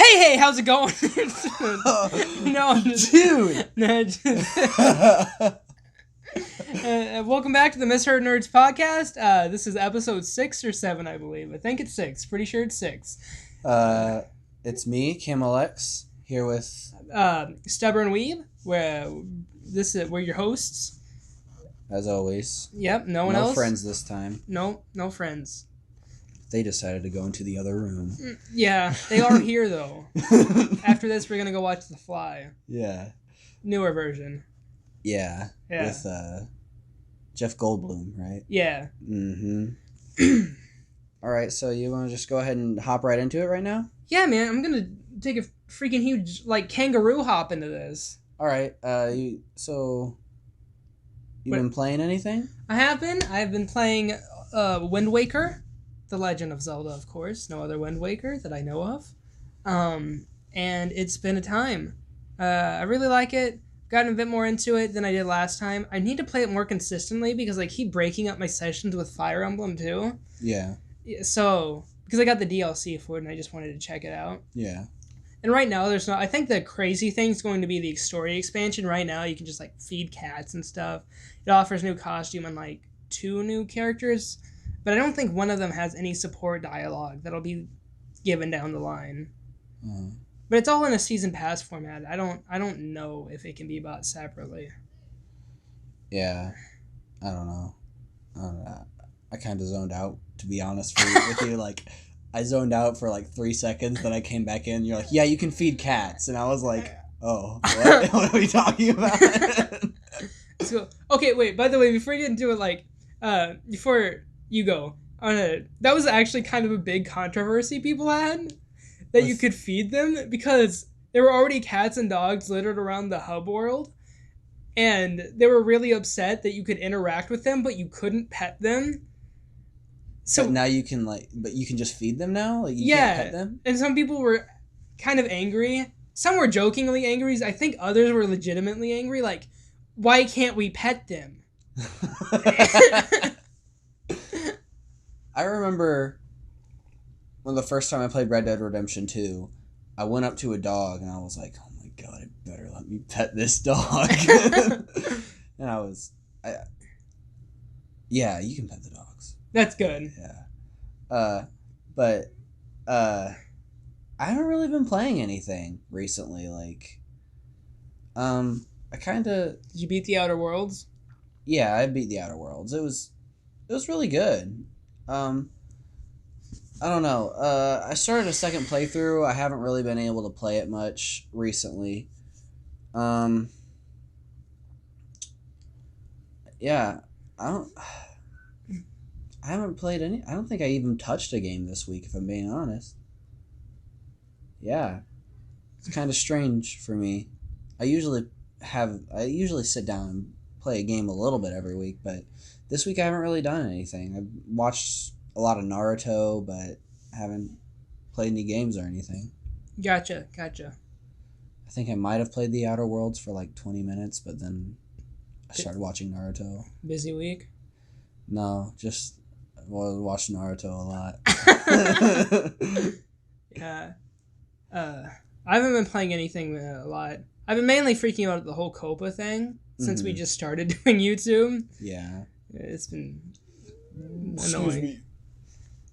Hey, how's it going? No, dude. Welcome back to the Misheard Nerds podcast. This is episode 6 or 7, I believe. I think it's 6. Pretty sure it's 6. It's me, Alyx, here with StubbornWeeb. We're your hosts. As always. Yep, no one else. No friends this time. No friends. They decided to go into the other room. Yeah, they are here though. After this, we're gonna go watch The Fly. Yeah. Newer version. Yeah. With Jeff Goldblum, right? Yeah. Mm-hmm. All right, so you want to just go ahead and hop right into it right now? Yeah, man. I'm gonna take a freaking huge kangaroo hop into this. All right. You've been playing anything? I have been. I've been playing Wind Waker. The Legend of Zelda, of course. No other Wind Waker that I know of. And it's been a time. I really like it. Gotten a bit more into it than I did last time. I need to play it more consistently because I keep breaking up my sessions with Fire Emblem too. Yeah. So, because I got the DLC for it and I just wanted to check it out. Yeah. And right now, there's not... I think the crazy thing is going to be the story expansion. Right now, you can just, feed cats and stuff. It offers new costume and, 2 new characters. But I don't think one of them has any support dialogue that'll be given down the line. But it's all in a season pass format. I don't know if it can be bought separately. Yeah. I don't know. I kind of zoned out, to be honest with you. I zoned out for 3 seconds, then I came back in. You're like, yeah, you can feed cats. And I was like, oh, what? What are we talking about? So, okay, wait, by the way, before you get into it, before you go, that was actually kind of a big controversy people had, that you could feed them, because there were already cats and dogs littered around the hub world, and they were really upset that you could interact with them, but you couldn't pet them. So but now you can but you can just feed them now? You can't pet them? And some people were kind of angry. Some were jokingly angry. I think others were legitimately angry. Why can't we pet them? I remember when the first time I played Red Dead Redemption 2, I went up to a dog and I was like, oh my god, it better let me pet this dog. And yeah, you can pet the dogs. That's good. Yeah. But I haven't really been playing anything recently. I kind of... Did you beat the Outer Worlds? Yeah, I beat the Outer Worlds. It was really good. I don't know. I started a second playthrough. I haven't really been able to play it much recently. Yeah, I haven't played any. I don't think I even touched a game this week, if I'm being honest. Yeah, it's kind of strange for me. I usually sit down and play a game a little bit every week, but this week I haven't really done anything. I've watched a lot of Naruto, but haven't played any games or anything. Gotcha. I think I might have played the Outer Worlds for 20 minutes, but then I started watching Naruto. Busy week? No, just watched Naruto a lot. Yeah. I haven't been playing anything a lot. I've been mainly freaking out at the whole Copa thing since we just started doing YouTube. Yeah. It's been annoying.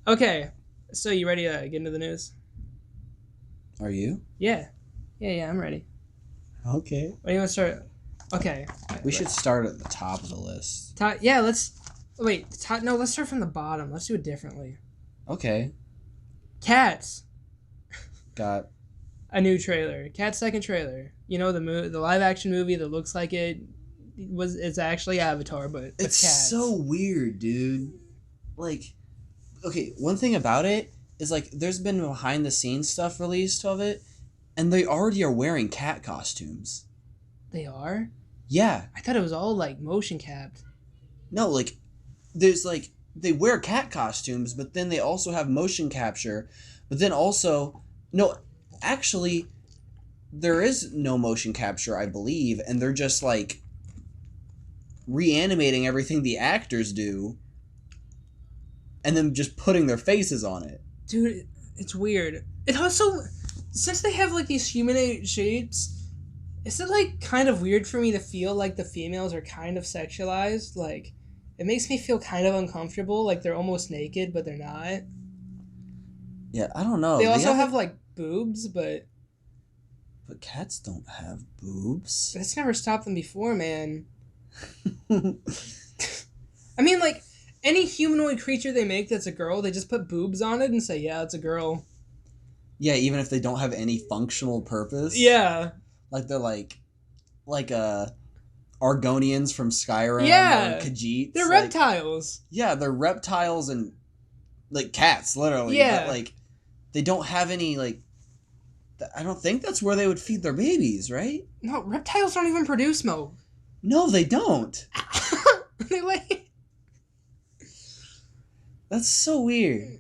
Okay, so you ready to get into the news? Are you? Yeah, I'm ready. Okay. What do you want to start? Okay. We should start at the top of the list. Let's start from the bottom. Let's do it differently. Okay. Cats. Got a new trailer. Cats' second trailer. You know, the live action movie that looks like it's actually Avatar, but it's cats. So weird, dude. Okay, one thing about it is there's been behind the scenes stuff released of it, and they already are wearing cat costumes. They are? Yeah. I thought it was all motion capped. No, there's they wear cat costumes, but then they also have motion capture, but then also no, actually there is no motion capture, I believe, and they're just reanimating everything the actors do and then just putting their faces on it. Dude, it's weird. It also... since they have like these humanoid shapes, is it like kind of weird for me to feel like the females are kind of sexualized? Like, it makes me feel kind of uncomfortable. Like they're almost naked, but they're not. Yeah, I don't know. They also have like boobs, but cats don't have boobs. that's never stopped them before, man. I mean, like any humanoid creature they make that's a girl, they just put boobs on it and say, "Yeah, it's a girl." Yeah, even if they don't have any functional purpose. Yeah. Like they're like Argonians from Skyrim Yeah. or Khajiits. They're like, reptiles. Yeah, they're reptiles and like cats, literally. Yeah. But like they don't have any like I don't think that's where they would feed their babies, right? No, reptiles don't even produce milk. No, they don't. They like That's so weird.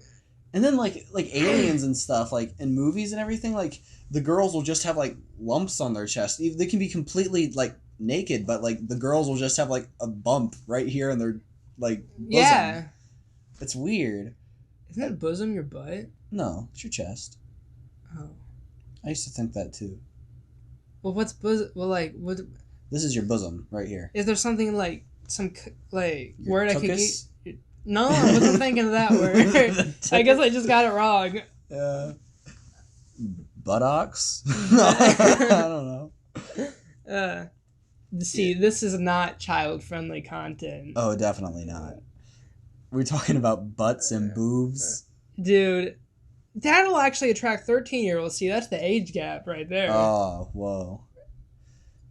And then like aliens and stuff, like in movies and everything, like the girls will just have like lumps on their chest. They can be completely like naked, but like the girls will just have like a bump right here in their like bosom. Yeah. It's weird. Isn't that bosom your butt? No, it's your chest. Oh. I used to think that too. Well, what's bosom? Well, like, what? This is your bosom right here. Is there something like some like Your word tuchus? I could get? No, I wasn't thinking of that word. I guess I just got it wrong. Buttocks? I don't know. See, this is not child-friendly content. Oh, definitely not. We're talking about butts and boobs. Dude, that'll actually attract 13-year-olds. See, that's the age gap right there. Oh, whoa.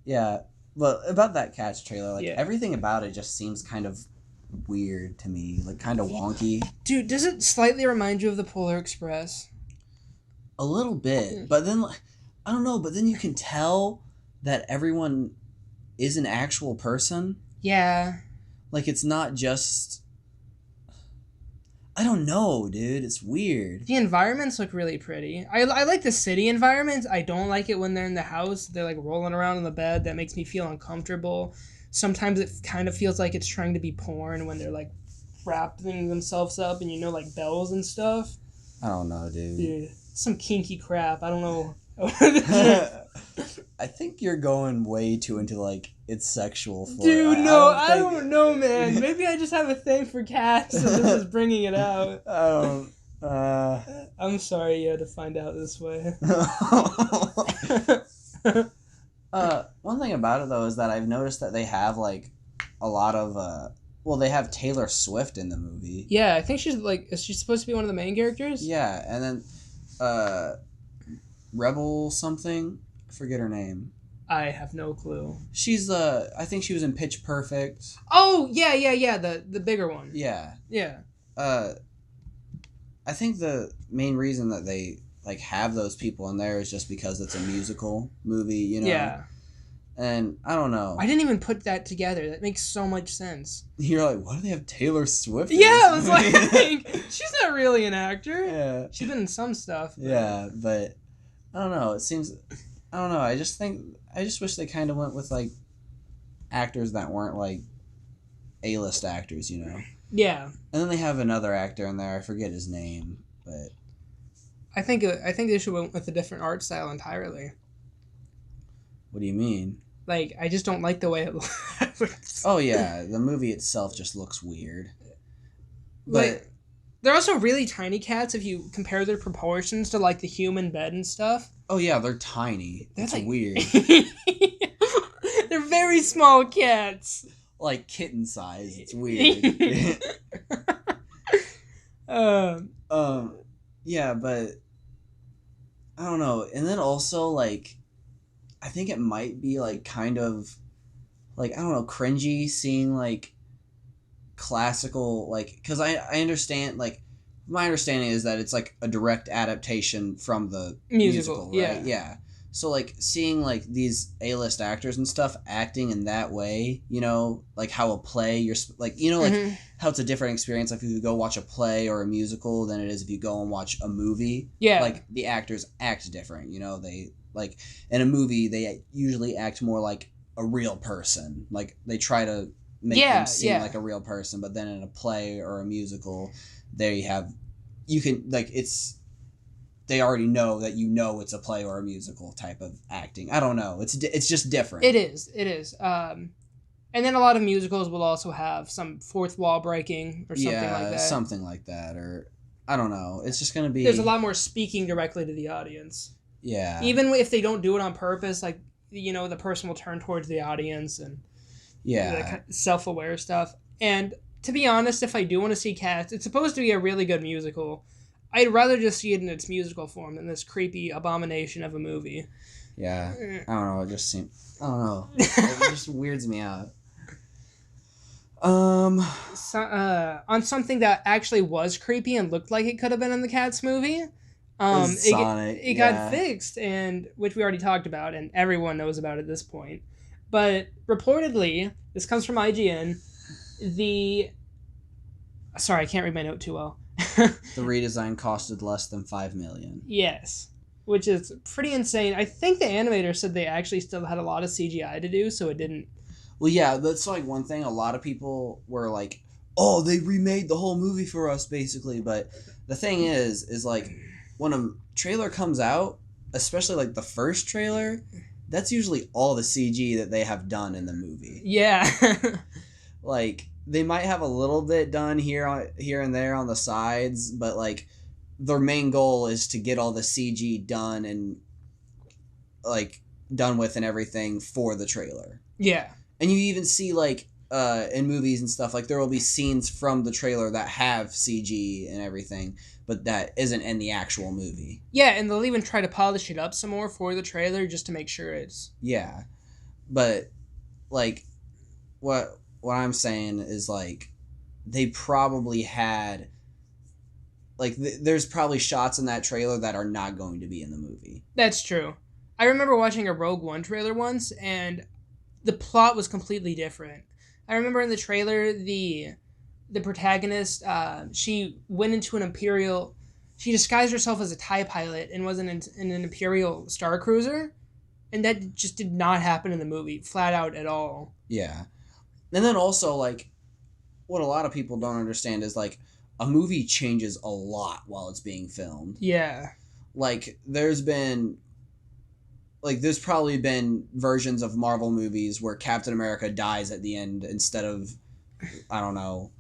Yeah, but about that Cats trailer, like, everything about it just seems kind of weird to me. Like, kind of wonky. Dude, does it slightly remind you of the Polar Express? A little bit. But then, I don't know, but then you can tell that everyone is an actual person. Yeah. Like, it's not just... I don't know, dude. It's weird. The environments look really pretty. I like the city environments. I don't like it when they're in the house. They're, like, rolling around in the bed. That makes me feel uncomfortable. Sometimes it kind of feels like it's trying to be porn when they're, like, wrapping themselves up and, like, bells and stuff. I don't know, dude. Some kinky crap. I don't know. I think you're going way too into, like, it's sexual for Dude, no, I don't know, man. Maybe I just have a thing for cats and this is bringing it out. I'm sorry you had to find out this way. One thing about it, though, is that I've noticed that they have, like, a lot of, they have Taylor Swift in the movie. Yeah, I think she's, like, is she supposed to be one of the main characters? Yeah, and then, Rebel something, I forget her name. I have no clue. She's I think she was in Pitch Perfect. Oh, yeah, the bigger one. Yeah. Yeah. I think the main reason that they, like, have those people in there is just because it's a musical movie, you know? Yeah. And I don't know. I didn't even put that together. That makes so much sense. You're like, why do they have Taylor Swift in Yeah, this I was movie? like, she's not really an actor. Yeah. She's been in some stuff. But... Yeah, but I don't know. It seems... I don't know. I just wish they kind of went with, like, actors that weren't, like, A-list actors, you know? Yeah. And then they have another actor in there. I forget his name, but... I think they should went with a different art style entirely. What do you mean? Like, I just don't like the way it looks. Oh, yeah. The movie itself just looks weird. But... Like, they're also really tiny cats if you compare their proportions to, like, the human bed and stuff. Oh, yeah, they're tiny. That's like... weird. They're very small cats. Like kitten size. It's weird. Yeah, but... I don't know. And then also, like... I think it might be, like, kind of... Like, I don't know, cringy seeing, like... classical, like, because I understand, like, my understanding is that it's like a direct adaptation from the musical, right? Yeah. So, like, seeing, like, these A-list actors and stuff acting in that way, you know, like how a play, you're, like, you know, like, how it's a different experience if you go watch a play or a musical than it is if you go and watch a movie. Yeah. Like, the actors act different, you know, they, like, in a movie, they usually act more like a real person. Like, they try to make them seem like a real person, but then in a play or a musical, there you can, like, it's they already know that it's a play or a musical type of acting. I don't know. It's just different. It is. And then a lot of musicals will also have some fourth wall breaking or something like that. Something like that, or I don't know. It's just gonna be. There's a lot more speaking directly to the audience. Yeah. Even if they don't do it on purpose, like the person will turn towards the audience and self-aware stuff. And to be honest, if I do want to see Cats, it's supposed to be a really good musical. I'd rather just see it in its musical form than this creepy abomination of a movie. Yeah. I don't know. It just seems. I don't know. It just weirds me out. On something that actually was creepy and looked like it could have been in the Cats movie. Sonic. It got fixed, and which we already talked about, and everyone knows about at this point. But reportedly, this comes from IGN. Sorry, I can't read my note too well. The redesign costed less than $5 million. Yes, which is pretty insane. I think the animator said they actually still had a lot of CGI to do, so it didn't. Well, yeah, that's like one thing. A lot of people were like, "Oh, they remade the whole movie for us," basically. But the thing is like when a trailer comes out, especially like the first trailer, that's usually all the CG that they have done in the movie. Yeah. Like they might have a little bit done here and there on the sides, but like their main goal is to get all the CG done and like done with and everything for the trailer. Yeah. And you even see like in movies and stuff, like there will be scenes from the trailer that have CG and everything, but that isn't in the actual movie. Yeah, and they'll even try to polish it up some more for the trailer just to make sure it's... Yeah. But like what I'm saying is like they probably had like there's probably shots in that trailer that are not going to be in the movie. That's true. I remember watching a Rogue One trailer once, and the plot was completely different. I remember in the trailer, the protagonist, she went into an Imperial... She disguised herself as a TIE pilot and was in an Imperial Star Cruiser, and that just did not happen in the movie, flat out at all. Yeah. And then also, like, what a lot of people don't understand is, like, a movie changes a lot while it's being filmed. Yeah. Like, there's probably been versions of Marvel movies where Captain America dies at the end instead of, I don't know,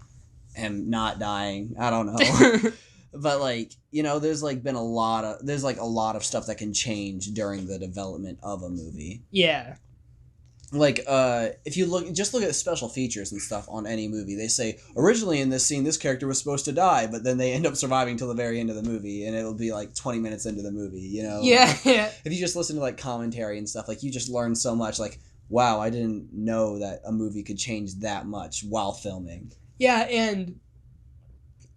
him not dying. I don't know. But, like, there's, like, been a lot of stuff that can change during the development of a movie. Yeah. Like, if you look at the special features and stuff on any movie, they say, originally in this scene, this character was supposed to die, but then they end up surviving till the very end of the movie, and it'll be, like, 20 minutes into the movie, Yeah, yeah. If you just listen to, like, commentary and stuff, like, you just learn so much, like, wow, I didn't know that a movie could change that much while filming. Yeah, and...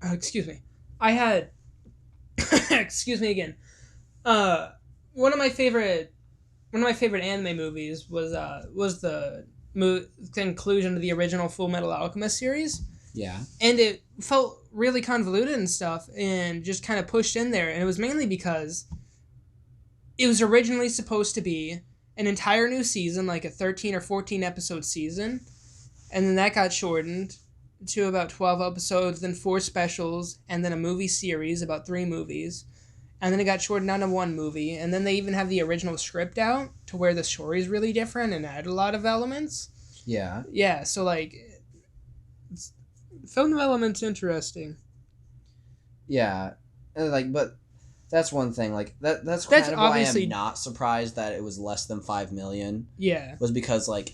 excuse me. I had... excuse me again. One of my favorite anime movies was the conclusion of the original Full Metal Alchemist series. Yeah. And it felt really convoluted and stuff and just kind of pushed in there. And it was mainly because it was originally supposed to be an entire new season, like a 13 or 14 episode season. And then that got shortened to about 12 episodes, then 4 specials, and then a movie series, about 3 movies. And then it got shortened down to 1 movie. And then they even have the original script out to where the story is really different and add a lot of elements. Yeah. Yeah, so, like, film development's interesting. Yeah. Like, but that's one thing. Like, that's kind of why I'm not surprised that it was less than $5 million. Yeah. Was because, like,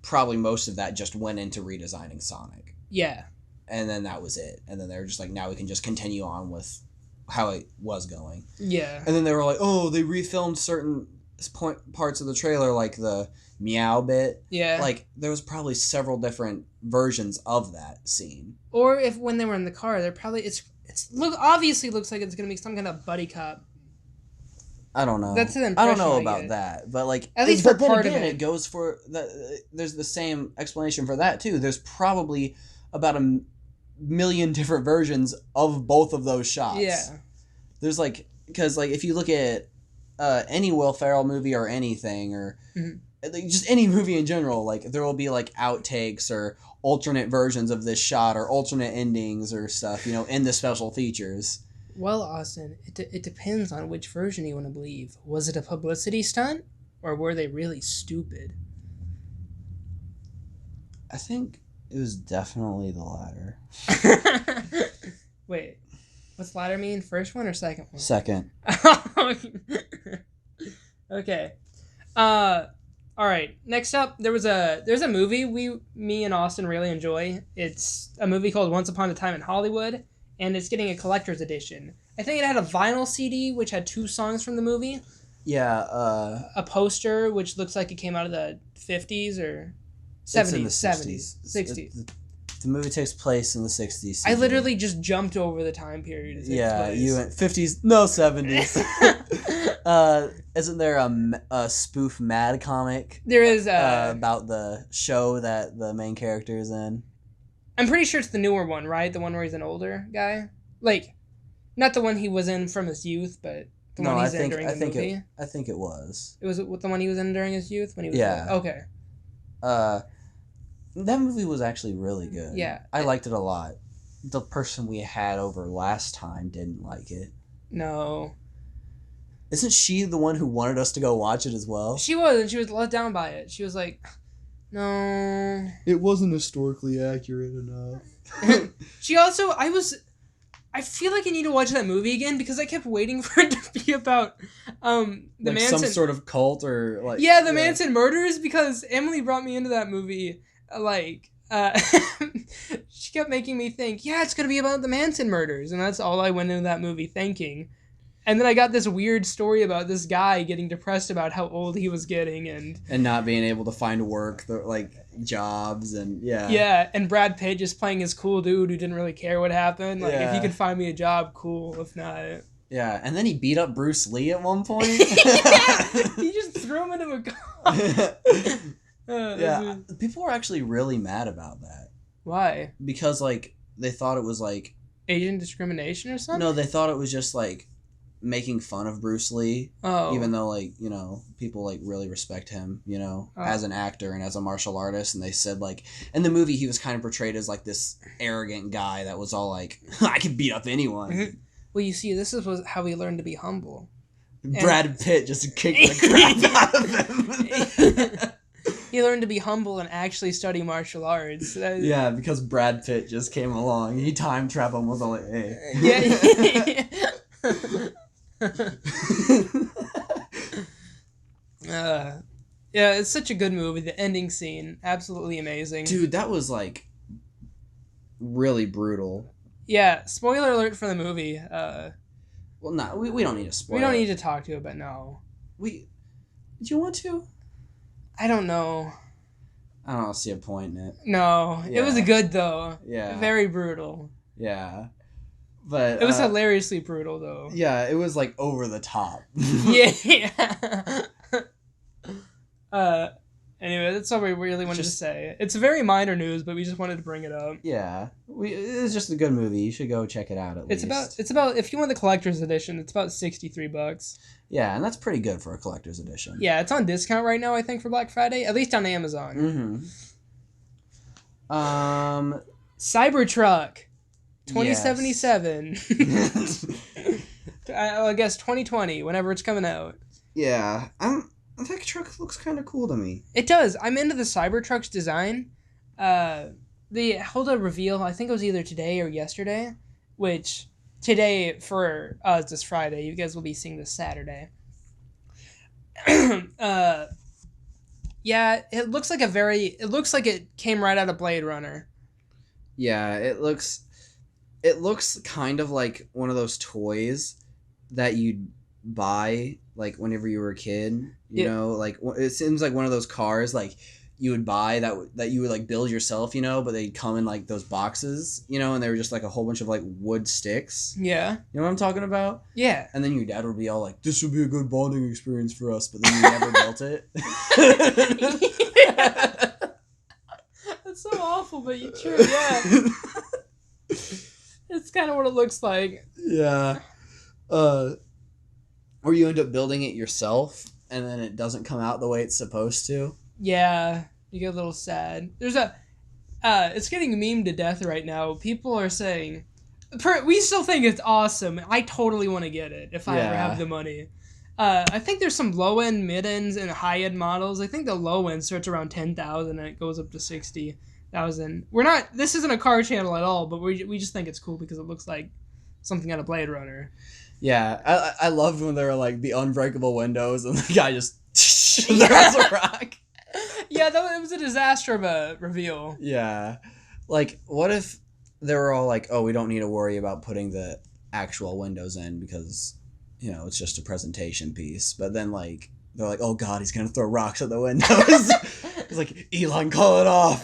probably most of that just went into redesigning Sonic. Yeah. And then that was it. And then they were just like, now we can just continue on with how it was going. Yeah. And then they were like, oh, they refilmed certain parts of the trailer, like the meow bit. Yeah. Like, there was probably several different versions of that scene. Or if when they were in the car, they're probably... obviously looks like it's going to be some kind of buddy cop. I don't know. That's an impression I don't know about that, but like at least for part of it goes for the. There's the same explanation for that too. There's probably about 1 million different versions of both of those shots. Yeah. There's like because like if you look at any Will Ferrell movie or anything or just any movie in general, like there will be like outtakes or alternate versions of this shot or alternate endings or stuff, in the special features. Well, Austin, it depends on which version you want to believe. Was it a publicity stunt, or were they really stupid? I think it was definitely the latter. Wait, what's latter mean? First one or second one? Second. Okay. All right. Next up, there's a movie me and Austin really enjoy. It's a movie called Once Upon a Time in Hollywood, and it's getting a collector's edition. I think it had a vinyl CD which had 2 songs from the movie. Yeah. A poster which looks like it came out of the 50s or 70s, 70s, 60s. The movie takes place in the 60s. I literally just jumped over the time period. Yeah, you went 50s, no 70s. Isn't there a spoof Mad comic? There is about the show that the main character is in. I'm pretty sure it's the newer one, right? The one where he's an older guy, like, not the one he was in from his youth, but the one he's in during the movie. I think it was. It was the one he was in during his youth when he was. Yeah. Okay. That movie was actually really good. Yeah. I liked it a lot. The person we had over last time didn't like it. No. Isn't she the one who wanted us to go watch it as well? She was, and she was let down by it. She was like, no. It wasn't historically accurate enough. She also, I feel like I need to watch that movie again because I kept waiting for it to be about the like Manson. some sort of cult or like... Yeah, the Manson murders, because Emily brought me into that movie, she kept making me think, yeah, it's going to be about the Manson murders, and that's all I went into that movie thinking. And then I got this weird story about this guy getting depressed about how old he was getting and not being able to find work, like jobs, and yeah. Yeah, and Brad Pitt just playing his cool dude who didn't really care what happened. Like, if he could find me a job, cool. If not... Yeah, and then he beat up Bruce Lee at one point. He just threw him into a car. Yeah, people were actually really mad about that. Why? Because, like, they thought it was, like... Asian discrimination or something? No, they thought it was just, like, making fun of Bruce Lee. Oh. Even though, like, you know, people, like, really respect him, you know, as an actor and as a martial artist. And they said, like, in the movie, he was kind of portrayed as, like, this arrogant guy that was all like, I can beat up anyone. Well, you see, this is how we learned to be humble. Brad Pitt just kicked the crap out of him. He learned to be humble and actually study martial arts. Yeah, because Brad Pitt just came along. He time traveled and was all like, hey. Yeah. Yeah, it's such a good movie. The ending scene, absolutely amazing. Dude, that was, like, really brutal. Yeah, spoiler alert for the movie. Well, no, we don't need to spoil. We don't need to talk to it, but no. Did you want to? I don't know. I don't see a point in it. No, Yeah. It was good though. Yeah. Very brutal. Yeah. But it was hilariously brutal though. Yeah, it was like over the top. Yeah. Anyway, that's all we really wanted to say. It's very minor news, but we just wanted to bring it up. Yeah. It's just a good movie. You should go check it out at least. It's about if you want the collector's edition, it's about $63. Yeah, and that's pretty good for a collector's edition. Yeah, it's on discount right now, I think, for Black Friday, at least on Amazon. Mm-hmm. Cybertruck 2077. I guess 2020, whenever it's coming out. Yeah, that truck looks kind of cool to me. It does. I'm into the Cybertruck's design. They held a reveal, I think it was either today or yesterday, which today for us is Friday. You guys will be seeing this Saturday. Yeah, it looks like it came right out of Blade Runner. Yeah, it looks kind of like one of those toys that you'd buy like whenever you were a kid, you know, like it seems like one of those cars like you would buy that you would like build yourself, you know, but they'd come in like those boxes, you know, and they were just like a whole bunch of like wood sticks. Yeah. You know what I'm talking about? Yeah. And then your dad would be all like, this would be a good bonding experience for us, but then you never built it. That's so awful, but you true, yeah. It's kind of what it looks like. Yeah. Or you end up building it yourself, and then it doesn't come out the way it's supposed to. Yeah, you get a little sad. There's it's getting memed to death right now. People are saying, We still think it's awesome. I totally want to get it if I ever Yeah. have the money. I think there's some low end, mid ends, and high end models. I think the low end starts around 10,000 and it goes up to 60,000. We're not. This isn't a car channel at all, but we just think it's cool because it looks like something out of Blade Runner. Yeah, I loved when they were like the unbreakable windows and the guy just throws a rock. Yeah, it was a disaster of a reveal. Yeah, like what if they were all like, oh, we don't need to worry about putting the actual windows in because, you know, it's just a presentation piece. But then like they're like, oh god, he's gonna throw rocks at the windows. It's like, Elon, call it off.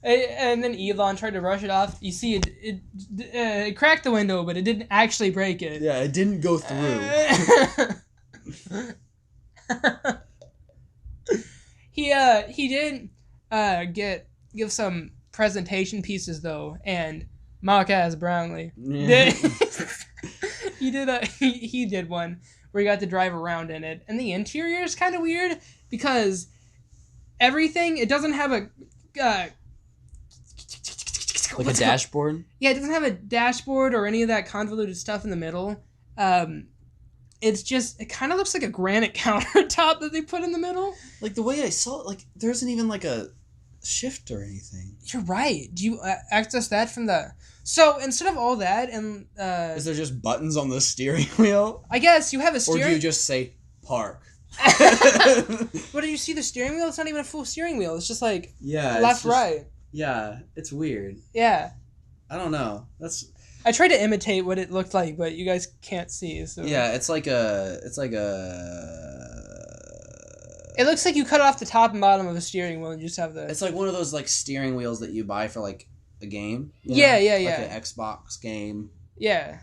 And then Elon tried to rush it off. You see, it cracked the window, but it didn't actually break it. Yeah, it didn't go through. He did give some presentation pieces though, and Marquez Brownlee he did one where he got to drive around in it, and the interior is kind of weird because it doesn't have a like a dashboard? Yeah, it doesn't have a dashboard or any of that convoluted stuff in the middle. It kind of looks like a granite countertop that they put in the middle. Like the way I saw it, like there isn't even like a shift or anything. You're right. Do you access that from the... So instead of all that and... Is there just buttons on the steering wheel? I guess you have a steering... Or do you just say, park? But do you see the steering wheel? It's not even a full steering wheel. It's just like left, right. Yeah, it's weird. Yeah. I don't know. I tried to imitate what it looked like, but you guys can't see. So yeah, it's like a. It looks like you cut off the top and bottom of a steering wheel and you just have the. It's like one of those like steering wheels that you buy for like a game. Yeah. Like an Xbox game. Yeah.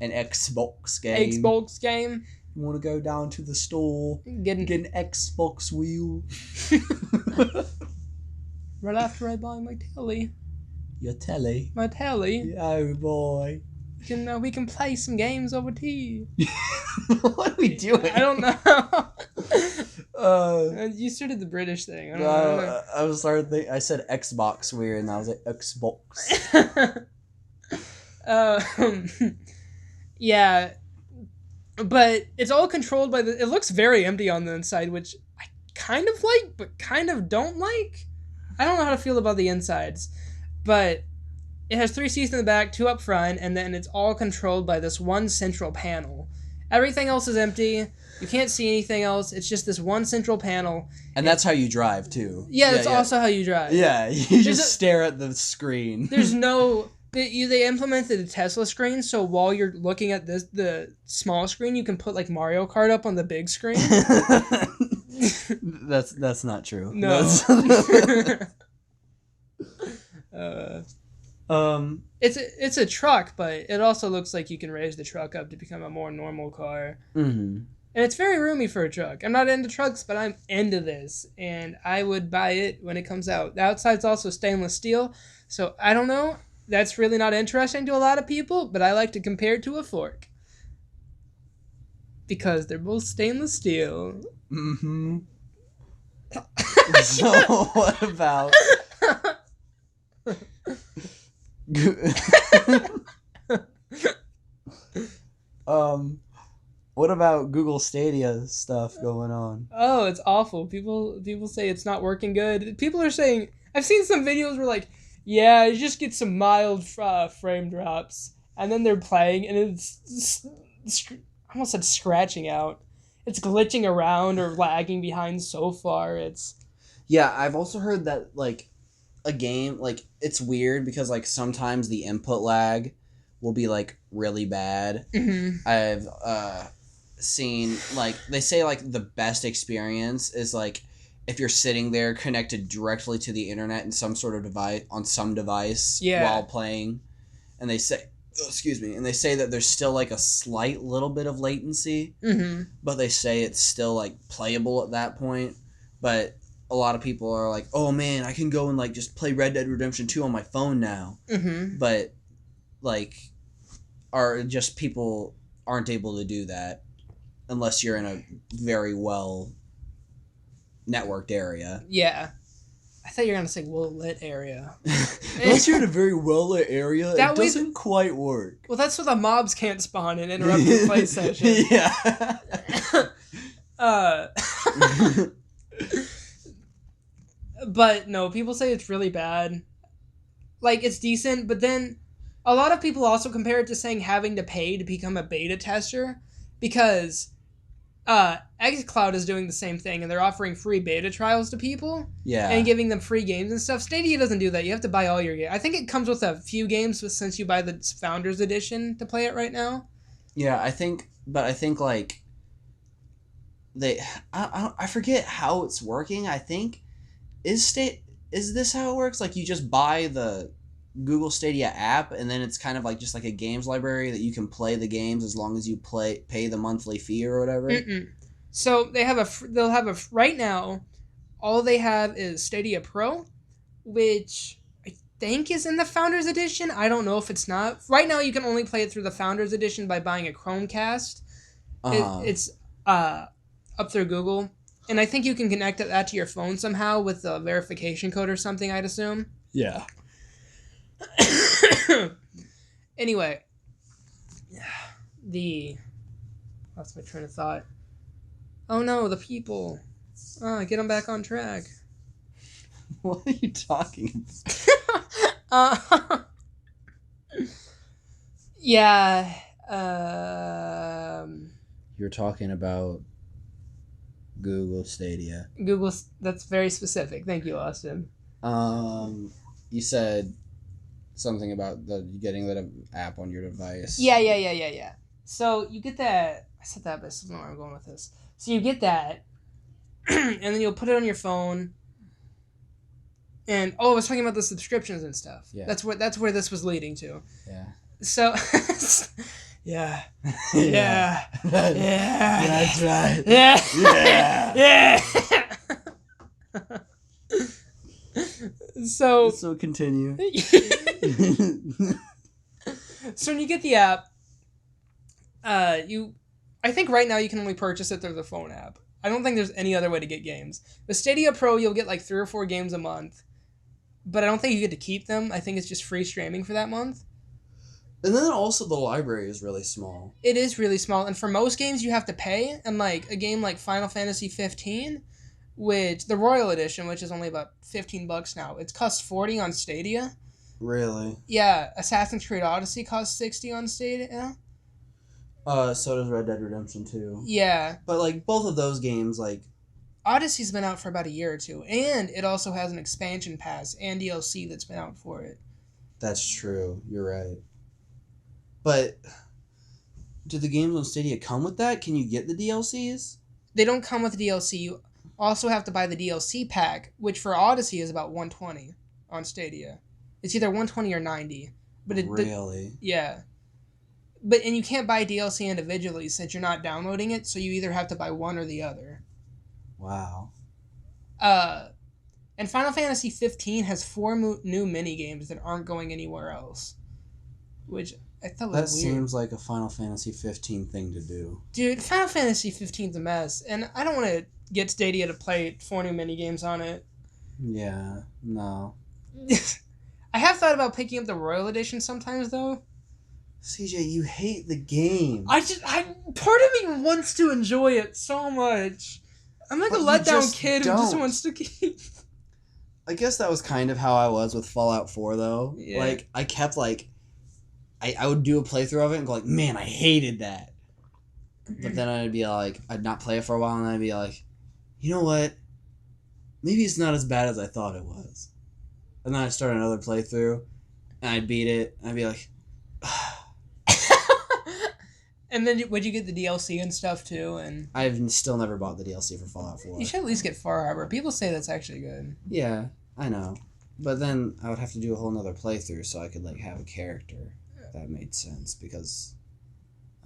An Xbox game. Xbox game. You want to go down to the store, get an Xbox wheel. Right after I buy my telly. Your telly? My telly. Oh boy. We can play some games over tea. What are we doing? I don't know. You started the British thing. I don't know. I was starting to think. I said Xbox weird, and I was like Xbox. Yeah, but it's all controlled by it looks very empty on the inside, which I kind of like, but kind of don't like. I don't know how to feel about the insides, but it has 3 seats in the back, 2 up front, and then it's all controlled by this one central panel. Everything else is empty. You can't see anything else. It's just this one central panel. And that's how you drive, too. Yeah, that's also how you drive. Yeah, you just stare at the screen. There's no... They implemented the Tesla screen, so while you're looking at the small screen, you can put, like, Mario Kart up on the big screen. That's not true. No. It's a truck, but it also looks like you can raise the truck up to become a more normal car. Mm-hmm. And it's very roomy for a truck. I'm not into trucks, but I'm into this, and I would buy it when it comes out. The outside's also stainless steel, so I don't know. That's really not interesting to a lot of people, but I like to compare it to a fork. Because they're both stainless steel. Mm-hmm. So what about... What about Google Stadia stuff going on? Oh, it's awful. People say it's not working good. People are saying... I've seen some videos where like, yeah, you just get some mild frame drops. And then they're playing and it's... I almost said scratching out. It's glitching around or lagging behind so far. Yeah, I've also heard that, like, a game, like, it's weird because, like, sometimes the input lag will be, like, really bad. Mm-hmm. I've seen, like, they say, like, the best experience is, like, if you're sitting there connected directly to the internet in some sort of device, on some device while playing, and they say... excuse me, and they say that there's still like a slight little bit of latency, but they say it's still like playable at that point. But a lot of people are like, oh man, I can go and like just play Red Dead Redemption 2 on my phone now. But like, people aren't able to do that unless you're in a very well networked area. Yeah. I thought you were gonna say well lit area. Unless you're in a very well lit area, That it way- doesn't quite work. Well, that's where the mobs can't spawn and interrupt your play session. Yeah. But no, people say it's really bad. Like, it's decent, but then a lot of people also compare it to saying having to pay to become a beta tester, because xCloud is doing the same thing, and they're offering free beta trials to people Yeah. and giving them free games and stuff. Stadia doesn't do that. You have to buy all your games. I think it comes with a few games since you buy the Founders Edition to play it right now. Yeah, I think like I forget how it's working. I think is this how it works? Like you just buy the Google Stadia app and then it's kind of like just like a games library that you can play the games as long as you pay the monthly fee or whatever. Mm-mm. So they'll have a right now. All they have is Stadia Pro, which I think is in the Founders Edition. I don't know if it's not. Right now, you can only play it through the Founders Edition by buying a Chromecast. It's up through Google, and I think you can connect that to your phone somehow with a verification code or something, I'd assume. Yeah. Anyway, lost my train of thought. Oh no, the people. Get them back on track. What are you talking about? Yeah. You're talking about Google Stadia. That's very specific. Thank you, Austin. You said something about getting that app on your device. Yeah. So you get that. I said that, but I still don't know where I'm going with this. So you get that, and then you'll put it on your phone. And I was talking about the subscriptions and stuff. Yeah. That's where this was leading to. Yeah. So, yeah. That's right. Yeah. So continue. So when you get the app, I think right now you can only purchase it through the phone app. I don't think there's any other way to get games. The Stadia Pro, you'll get like 3 or 4 games a month, but I don't think you get to keep them. I think it's just free streaming for that month. And then also the library is really small. It is really small, and for most games you have to pay. And like a game like Final Fantasy 15, which the Royal Edition, which is only about $15 now, it costs $40 on Stadia. Really? Yeah, Assassin's Creed Odyssey costs $60 on Stadia. So does Red Dead Redemption 2. Yeah. But like both of those games, like Odyssey's been out for about a year or two, and it also has an expansion pass and DLC that's been out for it. That's true. You're right. But do the games on Stadia come with that? Can you get the DLCs? They don't come with DLC. You also have to buy the DLC pack, which for Odyssey is about $120 on Stadia. It's either $120 or $90. But Really? Yeah. And you can't buy DLC individually since you're not downloading it, so you either have to buy one or the other. Wow. And Final Fantasy 15 has 4 new mini games that aren't going anywhere else, which I thought was That weird. seems like a Final Fantasy 15 thing to do. Dude, Final Fantasy 15's a mess, and I don't want to get Stadia to play 4 new mini games on it. Yeah. No. I have thought about picking up the Royal Edition sometimes, though. CJ, you hate the game. Part of me wants to enjoy it so much. I'm like But a you letdown just kid who just don't. wants to keep. I guess that was kind of how I was with Fallout 4, though. Yeah. Like, I kept, like... I would do a playthrough of it and go, like, man, I hated that. But then I'd be like... I'd not play it for a while, and I'd be like, you know what? Maybe it's not as bad as I thought it was. And then I'd start another playthrough, and I'd beat it, and I'd be like... And then would you get the DLC and stuff too? And I've still never bought the DLC for Fallout 4. you should at least get Far Harbor. People say that's actually good. Yeah, I know. But then I would have to do a whole nother playthrough so I could, like, have a character. That made sense, because...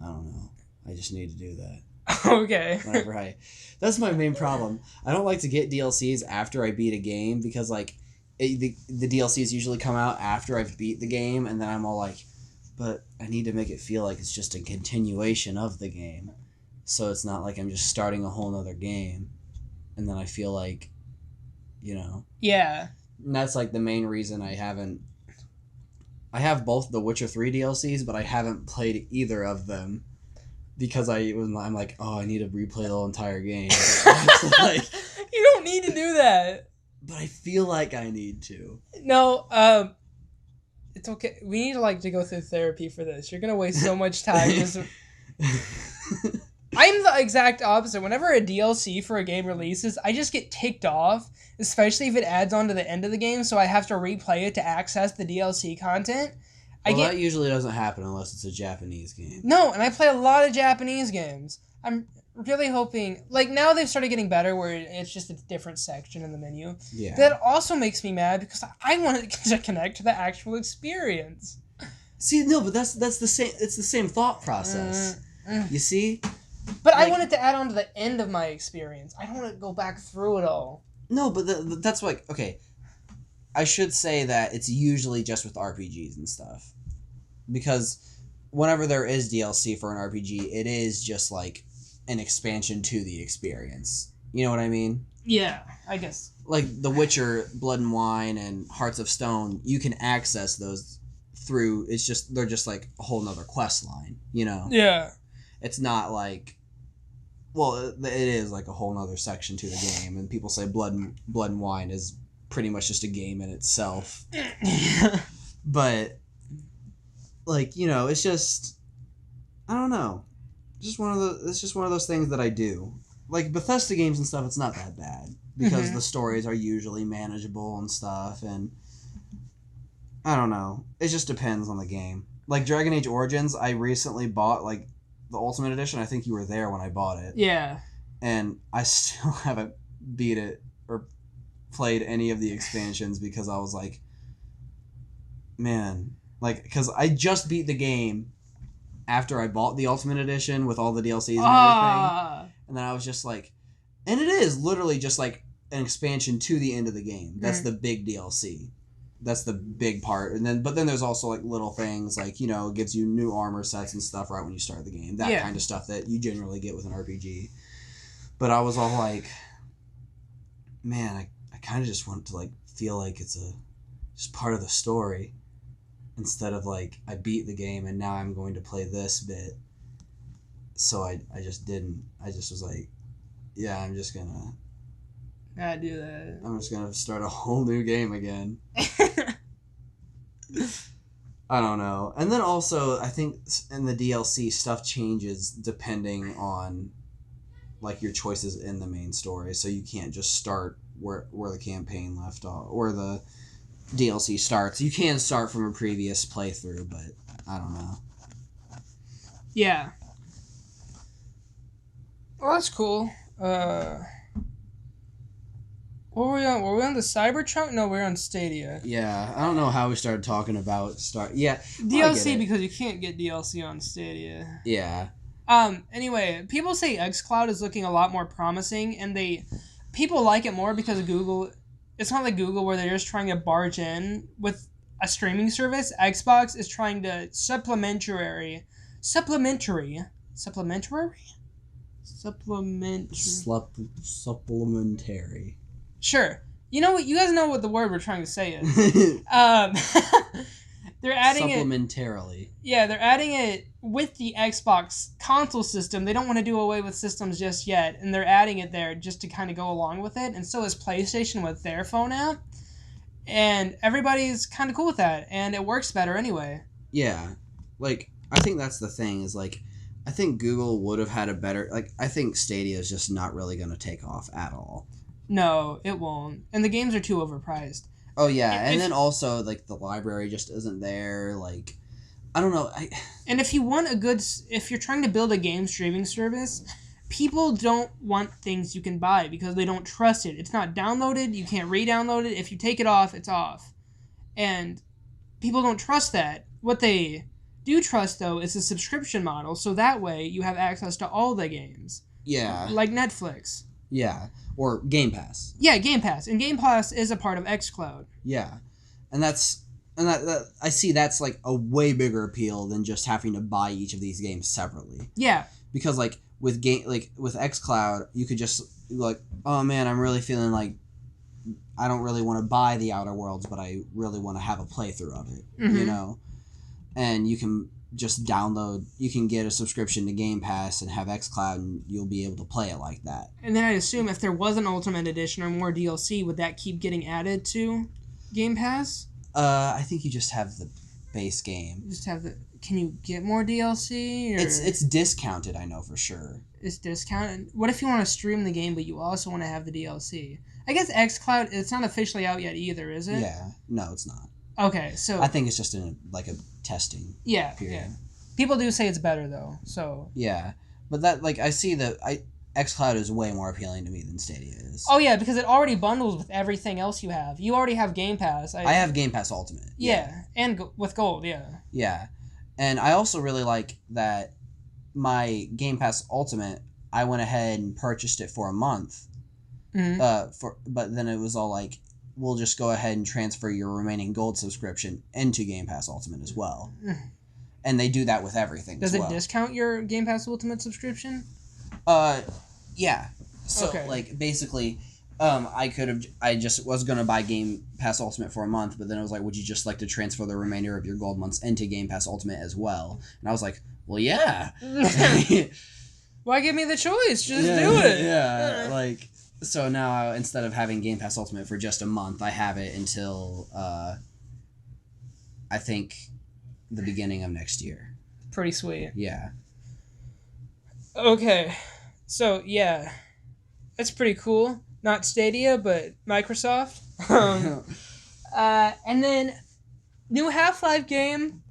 I don't know. I just need to do that. Okay. That's my main problem. I don't like to get DLCs after I beat a game, because, like, the DLCs usually come out after I've beat the game, and then I'm all like... But I need to make it feel like it's just a continuation of the game. So it's not like I'm just starting a whole nother game. And then I feel like you know? Yeah. And that's like the main reason I have both the Witcher 3 DLCs, but I haven't played either of them because I'm like, oh, I need to replay the whole entire game. Like, you don't need to do that. But I feel like I need to. No, it's okay. We need to go through therapy for this. You're gonna waste so much time. I'm the exact opposite. Whenever a DLC for a game releases, I just get ticked off, especially if it adds on to the end of the game, so I have to replay it to access the DLC content. That usually doesn't happen unless it's a Japanese game. No, and I play a lot of Japanese games. I'm really hoping... now they've started getting better where it's just a different section in the menu. Yeah. That also makes me mad because I want to connect to the actual experience. See, no, but that's the same... It's the same thought process. You see? But I want it to add on to the end of my experience. I don't want to go back through it all. No, but that's okay. I should say that it's usually just with RPGs and stuff. Because whenever there is DLC for an RPG, it is just an expansion to the experience. You know what I mean? Yeah, I guess. Like The Witcher, Blood and Wine, and Hearts of Stone, you can access those through... They're just a whole nother quest line, you know? Yeah. It's not well, it is a whole nother section to the game, and people say Blood and Wine is pretty much just a game in itself. But, it's just, I don't know. It's just one of those things that I do. Bethesda games and stuff, it's not that bad, because the stories are usually manageable and stuff, and I don't know. It just depends on the game. Dragon Age Origins, I recently bought, the Ultimate Edition. I think you were there when I bought it. Yeah. And I still haven't beat it or played any of the expansions because I was like, man, because I just beat the game after I bought the Ultimate Edition with all the DLCs and everything. And then I was just like, and it is literally just an expansion to the end of the game. That's the big DLC. That's the big part. But then there's also little things it gives you new armor sets and stuff right when you start the game. That kind of stuff that you generally get with an RPG. But I was all like, man, I kind of just want to feel like it's just part of the story instead of I beat the game and now I'm going to play this bit. So I just didn't. I just was like, yeah, I'm just gonna... I do that. I'm just gonna start a whole new game again. I don't know. And then also, I think in the DLC, stuff changes depending on your choices in the main story. So you can't just start where the campaign left off, or the DLC starts. You can start from a previous playthrough, but I don't know. Yeah. Well, that's cool. What were we on? Were we on the Cybertruck? No, we're on Stadia. Yeah, I don't know how we started talking about DLC because you can't get DLC on Stadia. Yeah. Anyway, people say xCloud is looking a lot more promising, and people like it more because Google. It's not like Google where they're just trying to barge in with a streaming service. Xbox is trying to supplementary. Supplementary. Sure. You know what? You guys know what the word we're trying to say is. They're adding supplementarily. They're adding it with the Xbox console system. They don't want to do away with systems just yet, and they're adding it there just to kind of go along with it. And so is PlayStation with their phone app. And everybody's kind of cool with that, and it works better anyway. Yeah. I think that's the thing is I think Google would have had a better I think Stadia is just not really going to take off at all. No, it won't. And the games are too overpriced. Oh yeah, and then also the library just isn't there. I don't know. And if you're trying to build a game streaming service, people don't want things you can buy because they don't trust it. It's not downloaded. You can't re-download it. If you take it off, it's off. And people don't trust that. What they do trust, though, is the subscription model. So that way you have access to all the games. Yeah. Like Netflix. Yeah. Or Game Pass. Yeah, Game Pass. And Game Pass is a part of xCloud. Yeah. And that I see that's a way bigger appeal than just having to buy each of these games separately. Yeah. Because with xCloud, you could just oh man, I'm really feeling I don't really want to buy the Outer Worlds, but I really want to have a playthrough of it, you know? And you can just you can get a subscription to Game Pass and have xCloud, and you'll be able to play it like that. And then I assume if there was an Ultimate Edition or more DLC, would that keep getting added to Game Pass? I think you just have the base game. You just have the... Can you get more DLC? Or? It's discounted, I know for sure. It's discounted? What if you want to stream the game, but you also want to have the DLC? I guess xCloud, it's not officially out yet either, is it? Yeah. No, it's not. Okay, so... I think it's just in a testing period. Yeah. People do say it's better, though, so... Yeah. But that, I see xCloud is way more appealing to me than Stadia is. Oh, yeah, because it already bundles with everything else you have. You already have Game Pass. I have Game Pass Ultimate. Yeah, and with Gold, yeah. Yeah. And I also really like that my Game Pass Ultimate, I went ahead and purchased it for a month. But then it was all like, we'll just go ahead and transfer your remaining Gold subscription into Game Pass Ultimate as well. And they do that with everything Does as well. it discount your Game Pass Ultimate subscription? Yeah. So, basically... I just was going to buy Game Pass Ultimate for a month, but then I was like, would you just like to transfer the remainder of your Gold months into Game Pass Ultimate as well? And I was like, well, yeah. Why give me the choice? Just do it. Yeah. So now instead of having Game Pass Ultimate for just a month, I have it until, I think, the beginning of next year. Pretty sweet. Yeah. Okay. So, yeah. That's pretty cool. Not Stadia, but Microsoft. And then, new Half-Life game.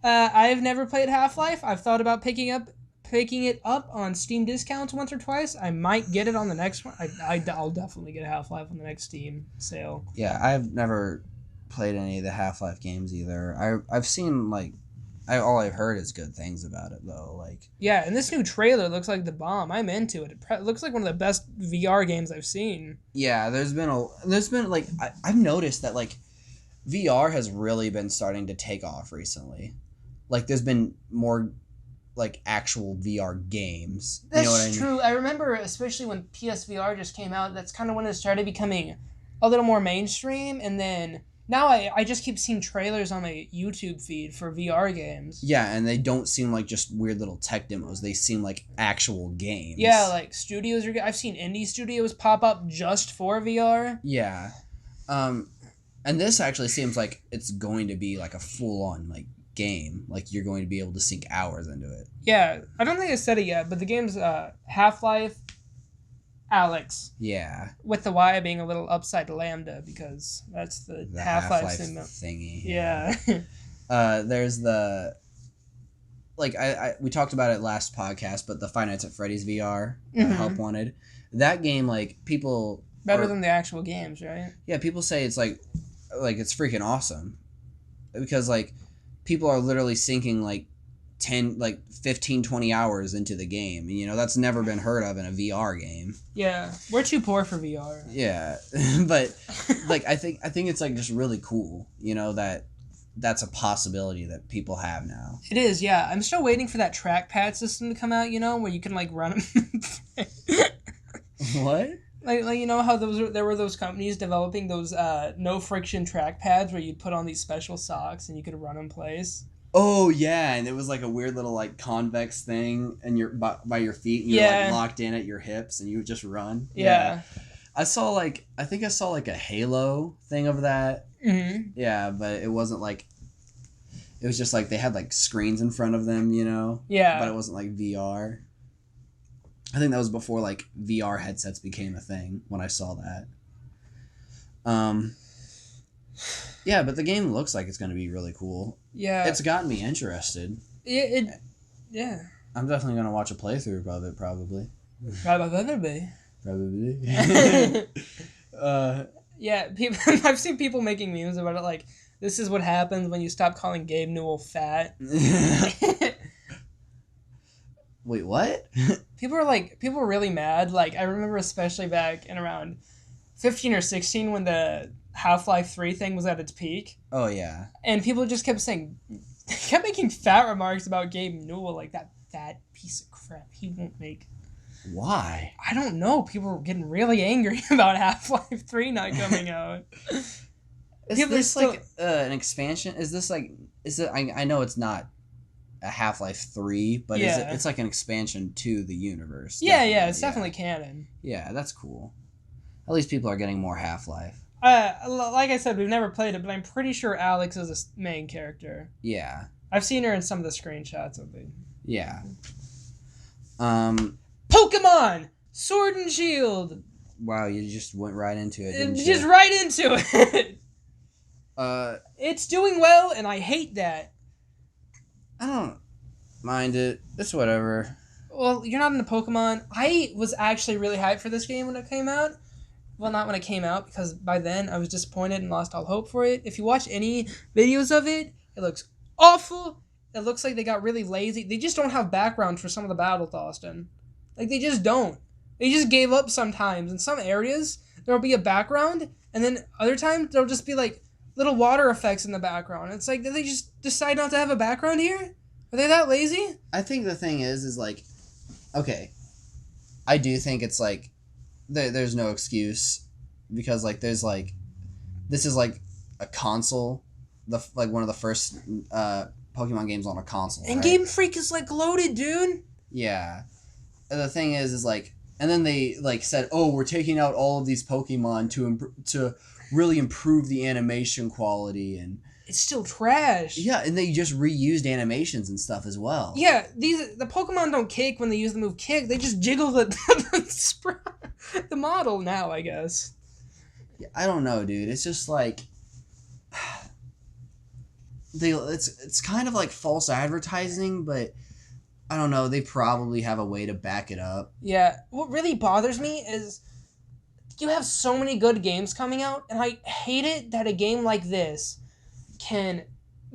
I've never played Half-Life. I've thought about picking it up on Steam discounts once or twice. I might get it on the next one. I'll definitely get Half-Life on the next Steam sale. Yeah, I've never played any of the Half-Life games either. I've seen, all I've heard is good things about it, though. Yeah, and this new trailer looks like the bomb. I'm into it. It looks like one of the best VR games I've seen. Yeah, I've noticed that VR has really been starting to take off recently. There's been more actual VR games. That's you know what I mean? true. I remember, especially when PSVR just came out. That's kind of when it started becoming a little more mainstream, and then. Now I just keep seeing trailers on my YouTube feed for VR games. Yeah, and they don't seem like just weird little tech demos. They seem like actual games. Yeah, studios are... I've seen indie studios pop up just for VR. Yeah. And this actually seems like it's going to be a full-on game. You're going to be able to sink hours into it. Yeah, I don't think I said it yet, but the game's Half-Life Alyx. Yeah. With the Y being a little upside to lambda, because that's the Half-Life thingy. Yeah. There's the... we talked about it last podcast, but the Five Nights at Freddy's VR, Help Wanted. That game, people... Better than the actual games, right? Yeah, people say it's, it's freaking awesome. Because, people are literally sinking, 15, 20 hours into the game. And, that's never been heard of in a VR game. Yeah. We're too poor for VR. Yeah. But, I think it's, just really cool, that's a possibility that people have now. It is, yeah. I'm still waiting for that trackpad system to come out, where you can, run them. What? How there were those companies developing those no-friction trackpads where you'd put on these special socks and you could run in place? Oh, yeah, and it was a weird little convex thing and you're by your feet and you're locked in at your hips and you would just run. Yeah. I saw I think I saw a Halo thing of that. Mm-hmm. Yeah, but it wasn't it was just they had screens in front of them, Yeah. But it wasn't VR. I think that was before VR headsets became a thing when I saw that. Yeah, but the game looks like it's going to be really cool. Yeah. It's gotten me interested. Yeah. I'm definitely going to watch a playthrough of it, probably. Probably. Yeah, I've seen people making memes about it, this is what happens when you stop calling Gabe Newell fat. Wait, what? People were really mad. I remember especially back in around 15 or 16 when the Half-Life 3 thing was at its peak. Oh, yeah. And people just kept making fat remarks about Gabe Newell, that fat piece of crap. He won't make Why? I don't know. People were getting really angry about Half-Life 3 not coming out. Is People this still... like an expansion? Is this like... Is it? I know it's not a Half-Life 3, but Yeah. it's like an expansion to the universe. Yeah, it's definitely canon. Yeah, that's cool. At least people are getting more Half-Life. Like I said, we've never played it, but I'm pretty sure Alyx is a main character. Yeah. I've seen her in some of the screenshots of it. Yeah. Pokemon! Sword and Shield! Wow, you just went right into it, didn't you? Just right into it! It's doing well, and I hate that. I don't mind it. It's whatever. Well, you're not into Pokemon. I was actually really hyped for this game when it came out. Well, not when it came out, because by then I was disappointed and lost all hope for it. If you watch any videos of it, it looks awful. It looks like they got really lazy. They just don't have backgrounds for some of the battles, Austin. Like, they just don't. They just gave up sometimes. In some areas, there'll be a background, and then other times, there'll just be, like, little water effects in the background. It's like, did they just decide not to have a background here? Are they that lazy? I think the thing is like, okay, I do think it's like, there's no excuse, because like there's like, this is like a console, like one of the first Pokemon games on a console, And right? Game Freak is like loaded, dude. Yeah. And the thing is like, and then they like said, oh, we're taking out all of these Pokemon to really improve the animation quality, and It's still trash. yeah, and they just reused animations and stuff as well. Yeah, the Pokemon don't kick when they use the move kick. They just jiggle the the model now, I guess. Yeah, I don't know, dude. It's just like it's kind of like false advertising, but I don't know. They probably have a way to back it up. Yeah, what really bothers me is you have so many good games coming out, and I hate it that a game like this can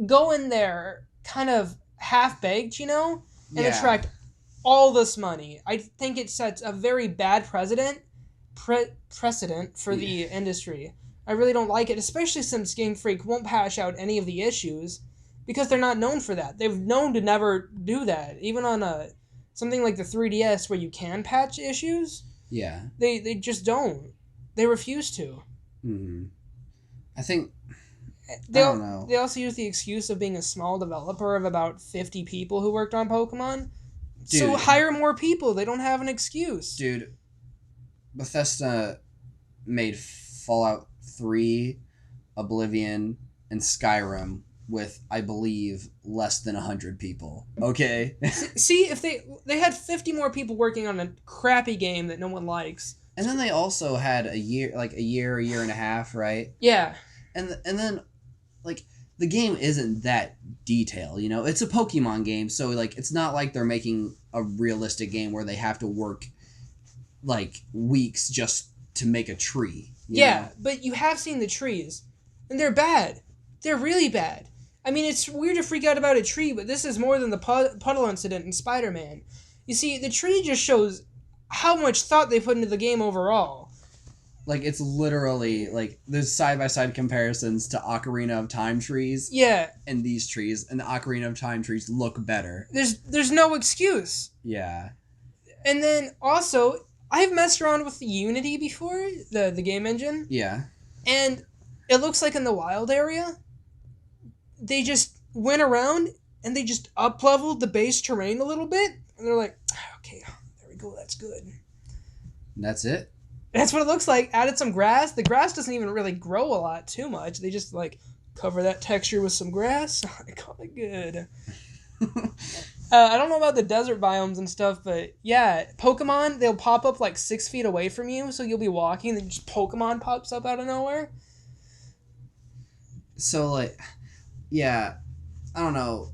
go in there kind of half-baked, and attract all this money. I think it sets a very bad precedent for the industry. I really don't like it, especially since Game Freak won't hash out any of the issues because they're not known for that. They've known to never do that. Even on something like the 3DS where you can patch issues, Yeah. they just don't. They refuse to. Mm-hmm. I think... I don't know. They also use the excuse of being a small developer of about 50 people who worked on Pokemon. Dude. So hire more people. They don't have an excuse. Dude, Bethesda made Fallout 3, Oblivion, and Skyrim with, I believe, less than 100 people. Okay? See, if they had 50 more people working on a crappy game that no one likes. And then they also had a year and a half, right? Yeah. And then, like, the game isn't that detailed, It's a Pokemon game, so, like, it's not like they're making a realistic game where they have to work, like, weeks just to make a tree. You know? But you have seen the trees, and they're bad. They're really bad. I mean, it's weird to freak out about a tree, but this is more than the puddle incident in Spider-Man. You see, the tree just shows how much thought they put into the game overall. Like, it's literally, like, there's side-by-side comparisons to Ocarina of Time trees. Yeah. And these trees, and the Ocarina of Time trees look better. There's no excuse. Yeah. And then, also, I've messed around with the Unity before, the game engine. Yeah. And it looks like in the wild area, they just went around and they just up-leveled the base terrain a little bit. And they're like, okay, there we go, that's good. That's it? That's what it looks like. Added some grass. The grass doesn't even really grow a lot too much. They just, like, cover that texture with some grass. I call it good. I don't know about the desert biomes and stuff, but yeah, Pokemon, they'll pop up like 6 feet away from you, so you'll be walking, and then just Pokemon pops up out of nowhere. So, like, yeah, I don't know.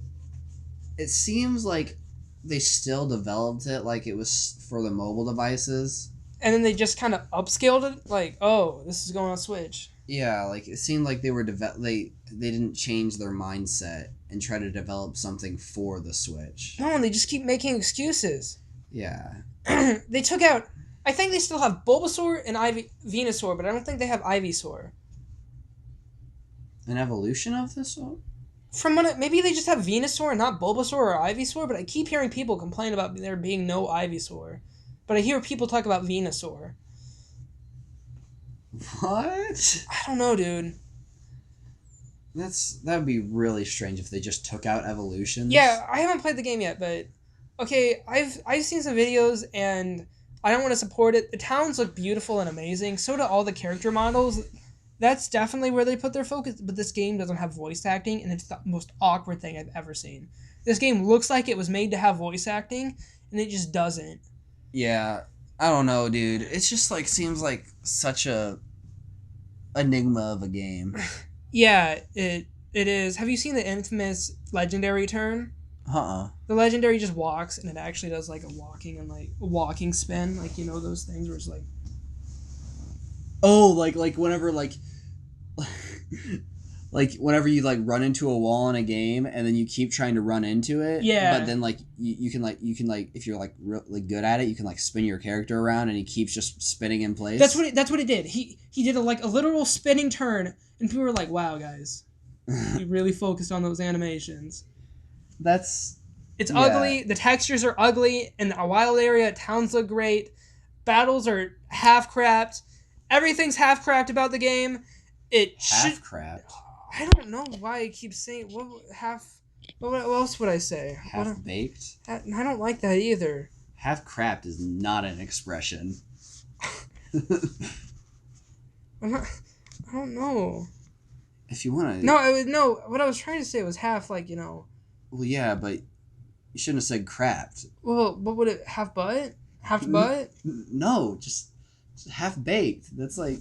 It seems like they still developed it like it was for the mobile devices. And then they just kind of upscaled it, like, oh, this is going on Switch. Yeah, like, it seemed like they were they didn't change their mindset and try to develop something for the Switch. No, and they just keep making excuses. Yeah. They took out... I think they still have Bulbasaur and Venusaur, but I don't think they have Ivysaur. An evolution of this one? From when maybe they just have Venusaur and not Bulbasaur or Ivysaur, but I keep hearing people complain about there being no Ivysaur. but I hear people talk about Venusaur. What? I don't know, dude. That'd be really strange if they just took out evolutions. Yeah, I haven't played the game yet, but okay, I've seen some videos and I don't want to support it. The towns look beautiful and amazing. So do all the character models. That's definitely where they put their focus. But this game doesn't have voice acting, and it's the most awkward thing I've ever seen. This game looks like it was made to have voice acting, and it just doesn't. Yeah, I don't know, dude. It's just like seems like such a enigma of a game. Yeah, it is. Have you seen the infamous legendary turn? The legendary just walks, and it actually does like a walking spin, like those things where it's like. Oh, like whenever like whenever you like run into a wall in a game and then you keep trying to run into it. Yeah. But then like you can if you're like really good at it, you can like spin your character around and he keeps just spinning in place. That's what it did. He did a literal spinning turn, and people were like, "Wow, guys, he really focused on those animations." It's ugly. The textures are ugly. In a wild area, towns look great. Battles are half crapped. Everything's half crapped about the game. Half crapped. I don't know why I keep saying What else would I say? Half baked. I don't like that either. Half crapped is not an expression. I don't know. If you want to. No. What I was trying to say was half Well, yeah, but you shouldn't have said crapped. Well, what would it half butt? Half butt? No, just half baked. That's like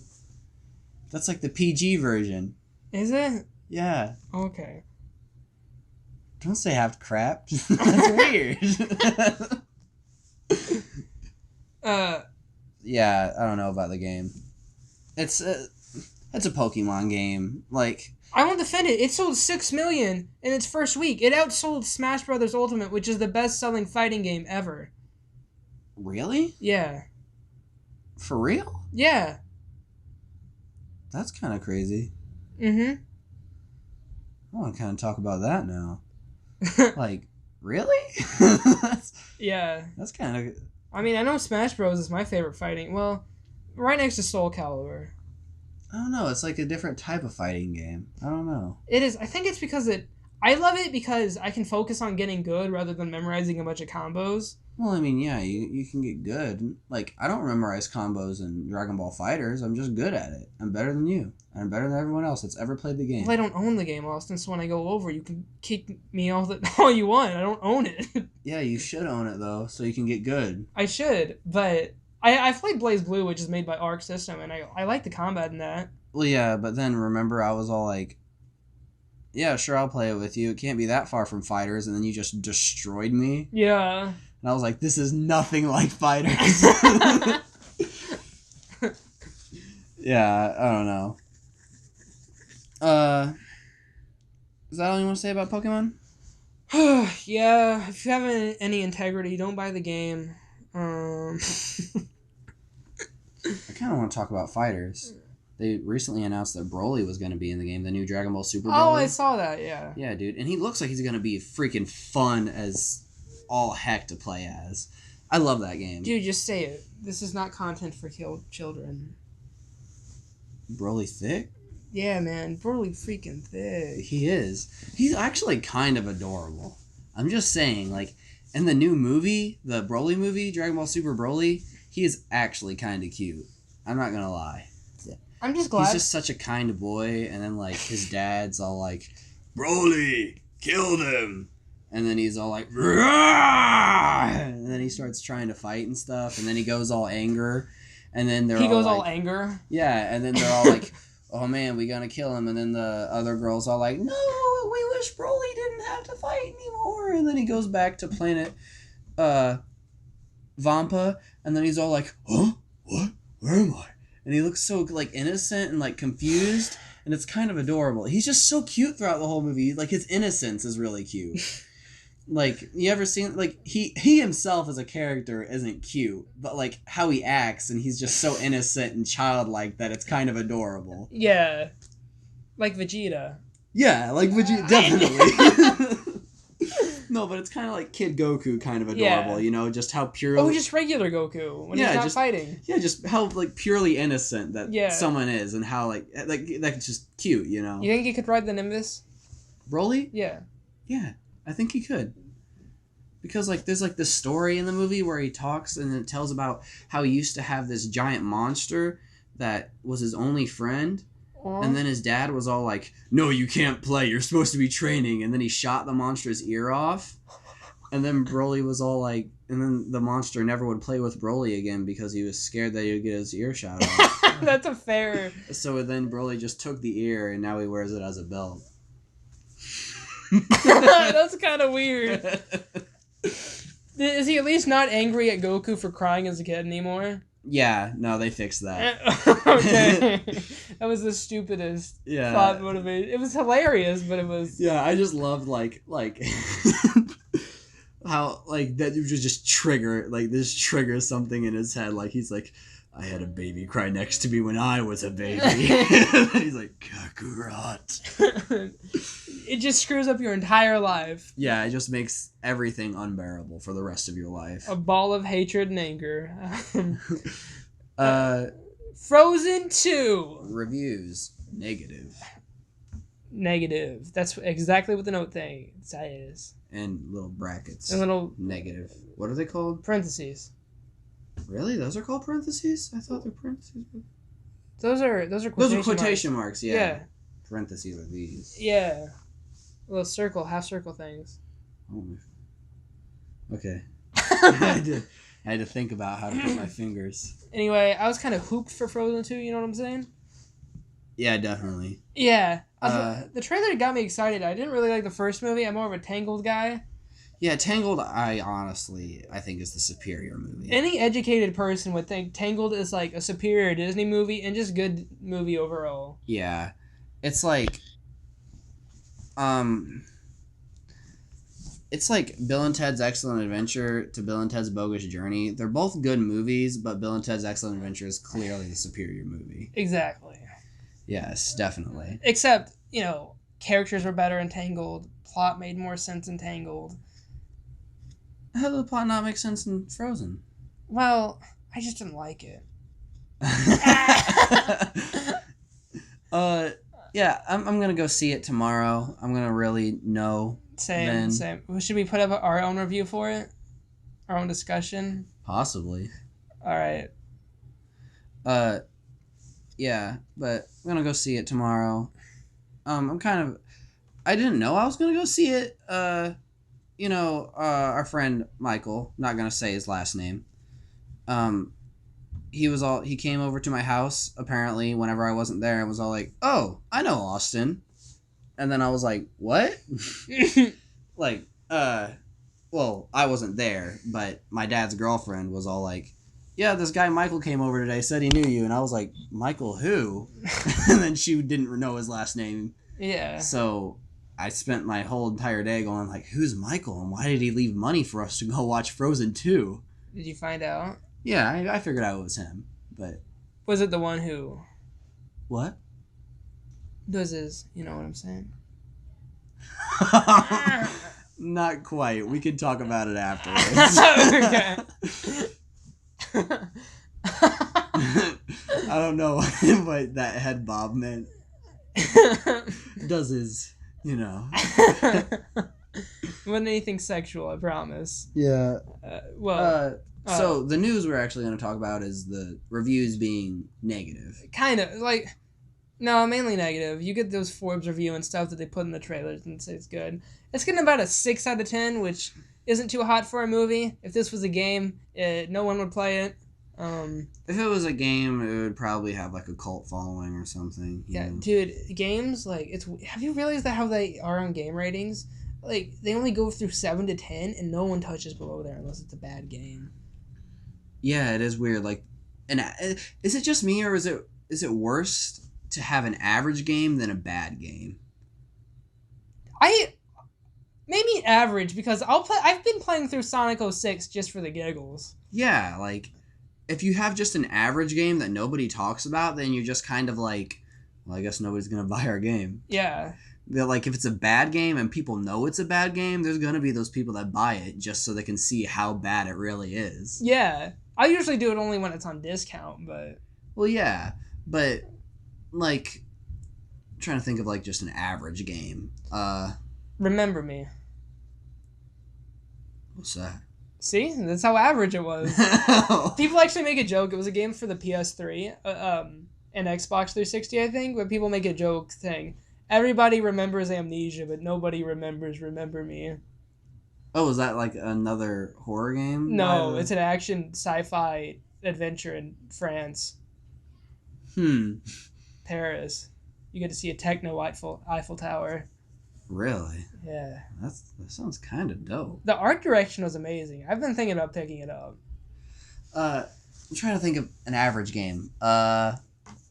the PG version. Is it? Yeah. Okay. Don't say half crap. That's weird. Yeah, I don't know about the game. It's a Pokemon game. Like, I won't defend it. It sold 6 million in its first week. It outsold Smash Bros. Ultimate, which is the best-selling fighting game ever. Really? Yeah. For real? Yeah. That's kind of crazy. Mm-hmm. I want to kind of talk about that now. Like, really? Yeah. That's kind of... I mean, I know Smash Bros. Is my favorite fighting. Well, right next to Soul Calibur. I don't know. It's like a different type of fighting game. I don't know. It is. I think it's because I love it because I can focus on getting good rather than memorizing a bunch of combos. Well, I mean, yeah, you can get good. Like, I don't memorize combos in Dragon Ball FighterZ. I'm just good at it. I'm better than you. I'm better than everyone else that's ever played the game. Well, I don't own the game, Austin, so when I go over, you can kick me all you want. I don't own it. Yeah, you should own it, though, so you can get good. I should, but I've played Blaze Blue, which is made by Arc System, and I like the combat in that. Well, yeah, but then remember I was all like, yeah, sure, I'll play it with you. It can't be that far from FighterZ, and then you just destroyed me. Yeah. And I was like, this is nothing like FighterZ. Yeah, I don't know. Is that all you want to say about Pokemon? Yeah, if you have any integrity, don't buy the game. I kind of want to talk about FighterZ. They recently announced that Broly was going to be in the game, the new Dragon Ball Super Broly. Oh, I saw that, yeah. Yeah, dude. And he looks like he's going to be freaking fun as all heck to play as. I love that game. Dude, just say it. This is not content for children. Broly thick? Yeah, man. Broly freaking thick. He is. He's actually kind of adorable. I'm just saying, like, in the new movie, the Broly movie, Dragon Ball Super Broly, he is actually kind of cute. I'm not going to lie. I'm just glad. He's just such a kind boy, and then, like, his dad's all like, Broly, kill them! And then he's all like, Rah! And then he starts trying to fight and stuff, and then he goes all anger, and then he goes all anger? Yeah, and then they're all like, oh man, we gotta kill him, and then the other girl's all like, no, we wish Broly didn't have to fight anymore, and then he goes back to planet, Vampa, and then he's all like, huh? What? Where am I? And he looks so, like, innocent and, like, confused. And it's kind of adorable. He's just so cute throughout the whole movie. Like, his innocence is really cute. Like, you ever seen... Like, he himself as a character isn't cute. But, like, how he acts, and he's just so innocent and childlike that it's kind of adorable. Yeah. Like Vegeta. Yeah, like Vegeta. Definitely. No, but it's kind of like Kid Goku, kind of adorable. You know, just how purely. Oh, just regular Goku when he's not fighting. Yeah, just how like purely innocent that someone is, and how like that's just cute. You know. You think he could ride the Nimbus? Broly? Yeah. Yeah, I think he could. Because like there's like this story in the movie where he talks and it tells about how he used to have this giant monster that was his only friend. And then his dad was all like, "No, you can't play. You're supposed to be training." And then he shot the monster's ear off. And then Broly was all like... And then the monster never would play with Broly again because he was scared that he would get his ear shot off. That's a fair... So then Broly just took the ear and now he wears it as a belt. That's kind of weird. Is he at least not angry at Goku for crying as a kid anymore? Yeah, no, they fixed that. Okay. That was the stupidest thought motivation. It was hilarious, but it was... Yeah, I just loved, like how, like, that would just trigger something in his head. Like, he's like, "I had a baby cry next to me when I was a baby." And he's like, "Kakarot." It just screws up your entire life. Yeah, it just makes everything unbearable for the rest of your life. A ball of hatred and anger. Frozen 2. Reviews. Negative. That's exactly what the note thing says. And little brackets. And little... Negative. What are they called? Parentheses. Really? Those are called parentheses? I thought they're parentheses. Those are quotation marks, yeah. Parentheses are these. Yeah. Little circle, half circle things. Oh my... Okay. I had to think about how to put my fingers. Anyway, I was kind of hooped for Frozen 2, you know what I'm saying? Yeah, definitely. Yeah. The trailer got me excited. I didn't really like the first movie. I'm more of a Tangled guy. Yeah, Tangled, I think is the superior movie. Any educated person would think Tangled is like a superior Disney movie and just good movie overall. Yeah. It's like... It's like Bill and Ted's Excellent Adventure to Bill and Ted's Bogus Journey. They're both good movies, but Bill and Ted's Excellent Adventure is clearly the superior movie. Exactly. Yes, definitely. Except, characters were better in Tangled. Plot made more sense in Tangled. How did the plot not make sense in Frozen? Well, I just didn't like it. Yeah, I'm gonna go see it tomorrow. I'm gonna really know. Same. Should we put up our own review for it? Our own discussion? Possibly. All right. Yeah, but I'm gonna go see it tomorrow. I didn't know I was gonna go see it. Our friend Michael, not gonna say his last name. He came over to my house apparently whenever I wasn't there and was all like, "Oh, I know Austin." And then I was like, "What?" Like, well, I wasn't there, but my dad's girlfriend was all like, "Yeah, this guy Michael came over today, said he knew you." And I was like, "Michael who?" And then she didn't know his last name. Yeah. So I spent my whole entire day going like, "Who's Michael? And why did he leave money for us to go watch Frozen 2? Did you find out? Yeah, I figured out it was him, but... Was it the one who... What? Does his... You know what I'm saying? Not quite. We can talk about it afterwards. I don't know what that head bob meant. Does his... Wasn't anything sexual, I promise. Yeah. So the news we're actually going to talk about is the reviews being negative. Kind of. No, mainly negative. You get those Forbes review and stuff that they put in the trailers and say it's good. It's getting about a 6 out of 10, which isn't too hot for a movie. If this was a game, no one would play it. If it was a game, it would probably have a cult following or something. Yeah, dude, games, have you realized that how they are on game ratings? They only go through 7 to 10, and no one touches below there unless it's a bad game. Yeah, it is weird. Is it just me, or is it worse to have an average game than a bad game? Maybe average, because I've been playing through Sonic 06 just for the giggles. Yeah, if you have just an average game that nobody talks about, then you're just kind of well, I guess nobody's gonna buy our game. Yeah. That, like, if it's a bad game and people know it's a bad game, there's gonna be those people that buy it just so they can see how bad it really is. Yeah. I usually do it only when it's on discount, but... Well, yeah, but, like, I'm trying to think of, like, just an average game. Remember Me. What's that? See? That's how average it was. People actually make a joke. It was a game for the PS3 and Xbox 360, I think, but people make a joke saying, everybody remembers Amnesia, but nobody remembers Remember Me. Oh, is that, like, another horror game? No, it's an action sci-fi adventure in France. Paris. You get to see a techno Eiffel Tower. Really? Yeah. That sounds kind of dope. The art direction was amazing. I've been thinking about picking it up. I'm trying to think of an average game.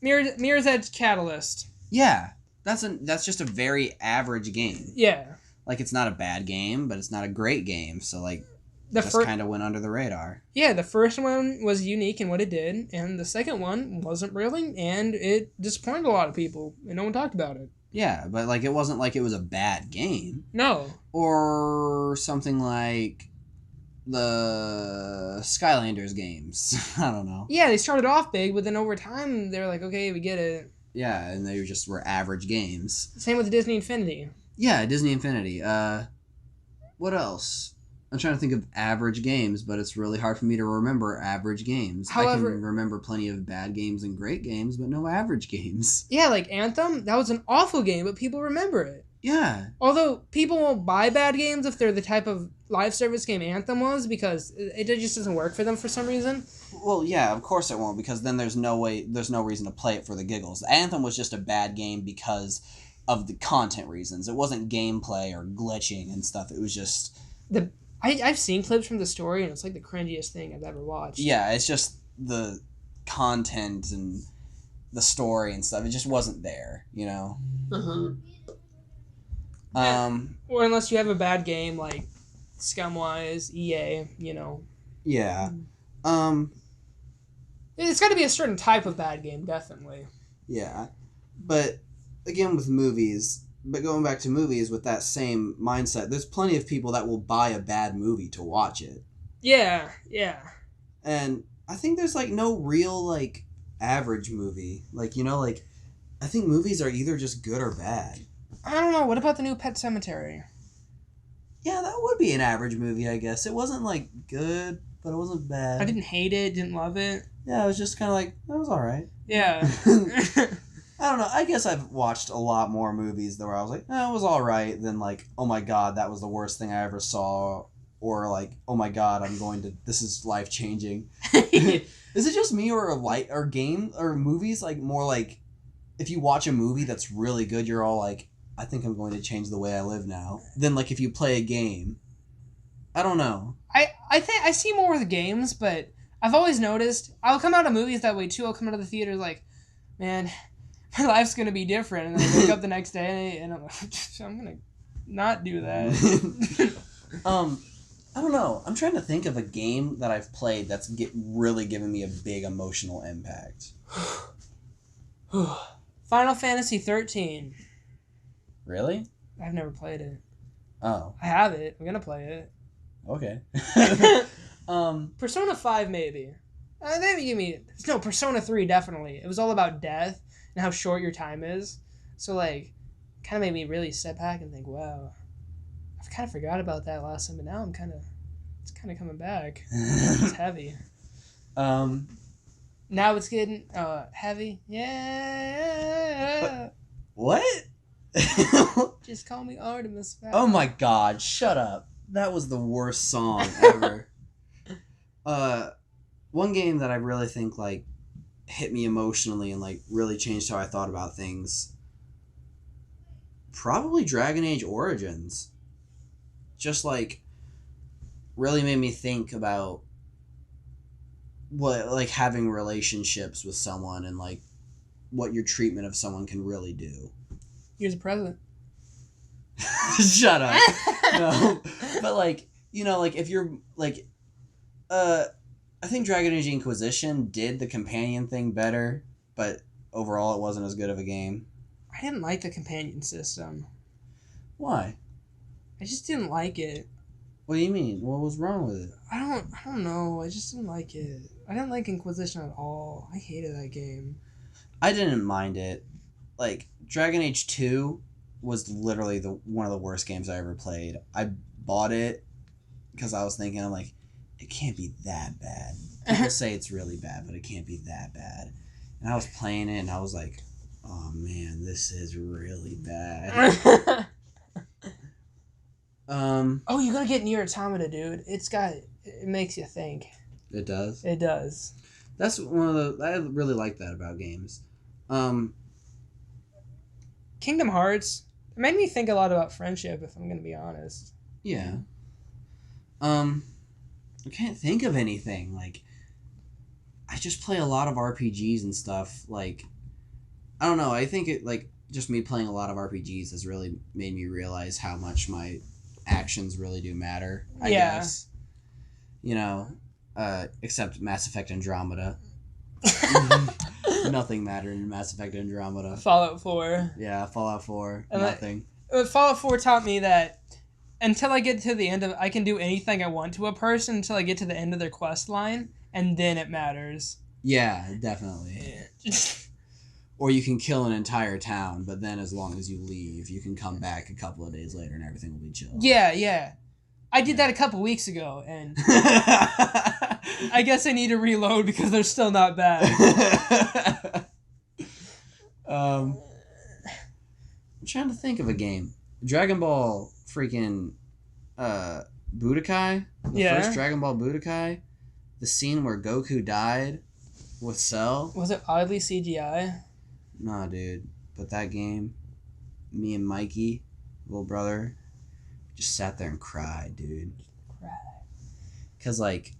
Mirror's Edge Catalyst. Yeah, that's just a very average game. Yeah. Like, it's not a bad game, but it's not a great game. So, like, just kind of went under the radar. Yeah, the first one was unique in what it did, and the second one wasn't really, and it disappointed a lot of people, and no one talked about it. Yeah, but, like, it wasn't like it was a bad game. No. Or something like the Skylanders games. I don't know. Yeah, they started off big, but then over time, they were like, okay, we get it. Yeah, and they just were average games. Same with Disney Infinity. Yeah, Disney Infinity. What else? I'm trying to think of average games, but it's really hard for me to remember average games. However, I can remember plenty of bad games and great games, but no average games. Yeah, like Anthem, that was an awful game, but people remember it. Yeah. Although people won't buy bad games if they're the type of live service game Anthem was, because it just doesn't work for them for some reason. Well, yeah, of course it won't, because then there's no reason to play it for the giggles. Anthem was just a bad game because of the content reasons. It wasn't gameplay or glitching and stuff. It was just... I've seen clips from the story, and it's like the cringiest thing I've ever watched. Yeah, it's just the content and the story and stuff. It just wasn't there, you know? Or unless you have a bad game like Scumwise, EA, you know. Yeah. It's got to be a certain type of bad game, definitely. Yeah. But, again, with movies... But going back to movies with that same mindset, there's plenty of people that will buy a bad movie to watch it. Yeah, yeah. And I think there's, like, no real, like, average movie. Like, you know, like, I think movies are either just good or bad. I don't know. What about the new Pet Sematary? Yeah, that would be an average movie, I guess. It wasn't, like, good, but it wasn't bad. I didn't hate it, didn't love it. Yeah, it was just kind of like, that was alright. Yeah. I don't know. I guess I've watched a lot more movies where I was like, it was all right, than like, oh my god, that was the worst thing I ever saw, or like, oh my god, this is life changing. Is it just me, or movies like more like, if you watch a movie that's really good, you're all like, I think I'm going to change the way I live now. Than like if you play a game. I don't know. I think I see more with games, but I've always noticed I'll come out of movies that way too. I'll come out of the theater like, man, my life's going to be different. And then I wake up the next day and I'm like, I'm going to not do that. I don't know. I'm trying to think of a game that I've played that's really given me a big emotional impact. Final Fantasy 13. Really? I've never played it. Oh. I have it. I'm going to play it. Okay. Persona 5 maybe. Persona 3 definitely. It was all about death and how short your time is. So like, kind of made me really step back and think, wow, I've kind of forgot about that last time, but now it's kind of coming back. It's heavy. Now it's getting heavy. Yeah. What? Just call me Artemis Fowl. Oh my god, shut up. That was the worst song ever. One game that I really think like hit me emotionally and like really changed how I thought about things. Probably Dragon Age Origins. Just like really made me think about what like having relationships with someone and like what your treatment of someone can really do. Here's a present. Shut up. No. But like, you know, like if you're like I think Dragon Age Inquisition did the companion thing better, but overall it wasn't as good of a game. I didn't like the companion system. Why? I just didn't like it. What do you mean? What was wrong with it? I don't know. I just didn't like it. I didn't like Inquisition at all. I hated that game. I didn't mind it. Like, Dragon Age 2 was literally one of the worst games I ever played. I bought it because I was thinking, I'm like, it can't be that bad. People say it's really bad, but it can't be that bad. And I was playing it, and I was like, oh, man, this is really bad. Oh, you gotta get Nier Automata, dude. It makes you think. It does? It does. That's I really like that about games. Kingdom Hearts, it made me think a lot about friendship, if I'm gonna be honest. Yeah. I can't think of anything. Like, I just play a lot of RPGs and stuff. Like, I don't know. I think it, like, just me playing a lot of RPGs has really made me realize how much my actions really do matter, I guess. You know, except Mass Effect Andromeda. Nothing mattered in Mass Effect Andromeda. Fallout 4. Yeah, Fallout 4. And nothing. Fallout 4 taught me that until I get to the end of... I can do anything I want to a person until I get to the end of their quest line, and then it matters. Yeah, definitely. Yeah. Or you can kill an entire town, but then as long as you leave, you can come back a couple of days later and everything will be chill. Yeah. I did that a couple weeks ago, and I guess I need to reload because they're still not bad. I'm trying to think of a game. Dragon Ball freaking Budokai? The first Dragon Ball Budokai? The scene where Goku died with Cell? Was it oddly CGI? Nah, dude. But that game, me and Mikey, little brother, just sat there and cried, dude. Because, like,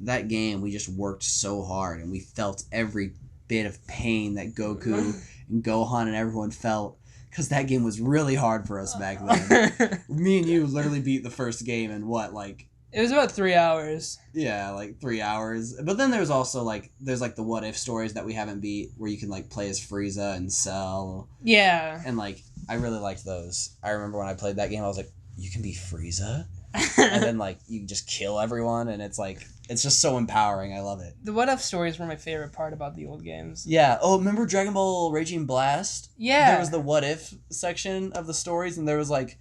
that game, we just worked so hard, and we felt every bit of pain that Goku and Gohan and everyone felt. Because that game was really hard for us back then. Me and you literally beat the first game in what, like... It was about 3 hours. Yeah, like 3 hours. But then there's also, like, there's, like, the what-if stories that we haven't beat, where you can, like, play as Frieza and Cell. Yeah. And, like, I really liked those. I remember when I played that game, I was like, you can be Frieza? And then, like, you just kill everyone, and it's, like, it's just so empowering. I love it. The what-if stories were my favorite part about the old games. Yeah. Oh, remember Dragon Ball Raging Blast? Yeah. There was the what-if section of the stories, and there was, like,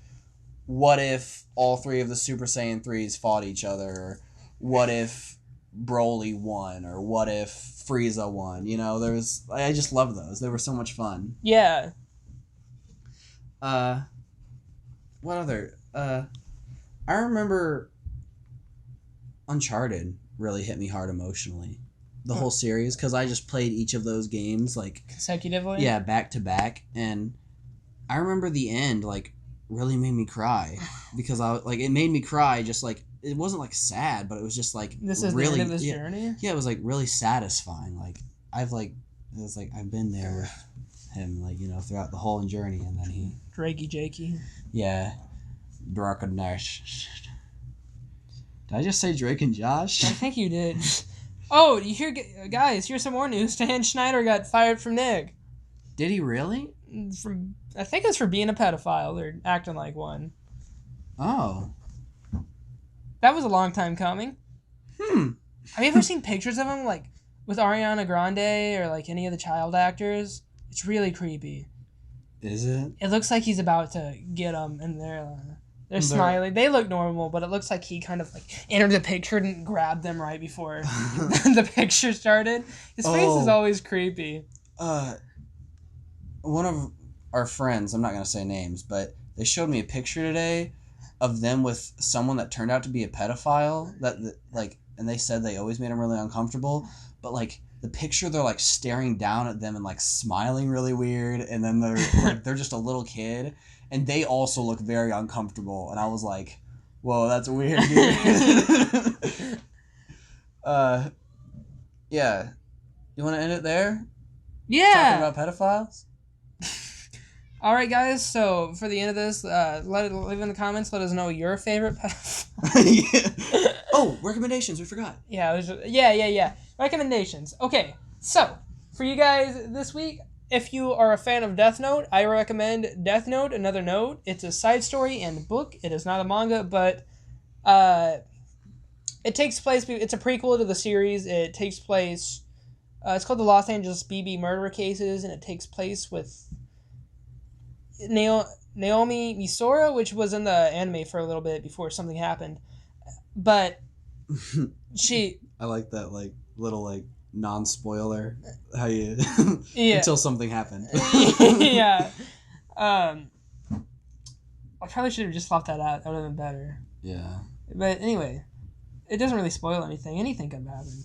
what if all three of the Super Saiyan 3s fought each other? Or what if Broly won? Or what if Frieza won? You know, I just love those. They were so much fun. Yeah. What other? I remember Uncharted really hit me hard emotionally. The whole series, because I just played each of those games, like... Consecutively? Yeah, back to back. And I remember the end, like... really made me cry because it made me cry. Just like, it wasn't like sad, but it was just like, this is really, the end of this journey. Yeah, it was like really satisfying. Like I've been there with him, like, you know, throughout the whole journey, and then he Jakey. Yeah, Brock and Nash. Did I just say Drake and Josh? I think you did. Oh, guys, here's some more news. Dan Schneider got fired from Nick. Did he really? I think it's for being a pedophile or acting like one. Oh. That was a long time coming. Have you ever seen pictures of him, like, with Ariana Grande or, like, any of the child actors? It's really creepy. Is it? It looks like he's about to get them, and they're smiling. They look normal, but it looks like he kind of, like, entered the picture and grabbed them right before the picture started. His face is always creepy. One of our friends, I'm not going to say names, but they showed me a picture today of them with someone that turned out to be a pedophile, and they said they always made them really uncomfortable, but, like, the picture, they're, like, staring down at them and, like, smiling really weird, and then they're just a little kid, and they also look very uncomfortable, and I was like, whoa, that's weird, dude. Yeah. You want to end it there? Yeah. Talking about pedophiles? All right, guys. So for the end of this, leave in the comments. Let us know your favorite pedophile. Oh, recommendations. We forgot. Yeah. Yeah. Recommendations. Okay. So for you guys this week, if you are a fan of Death Note, I recommend Death Note, Another Note. It's a side story and book. It is not a manga, but it takes place. It's a prequel to the series. It takes place. It's called the Los Angeles BB Murder Cases, and it takes place with Naomi Misora, which was in the anime for a little bit before something happened. But I like that little non-spoiler how you until something happened. Yeah. I probably should have just left that out. That would have been better. Yeah. But anyway, it doesn't really spoil anything. Anything could have happened.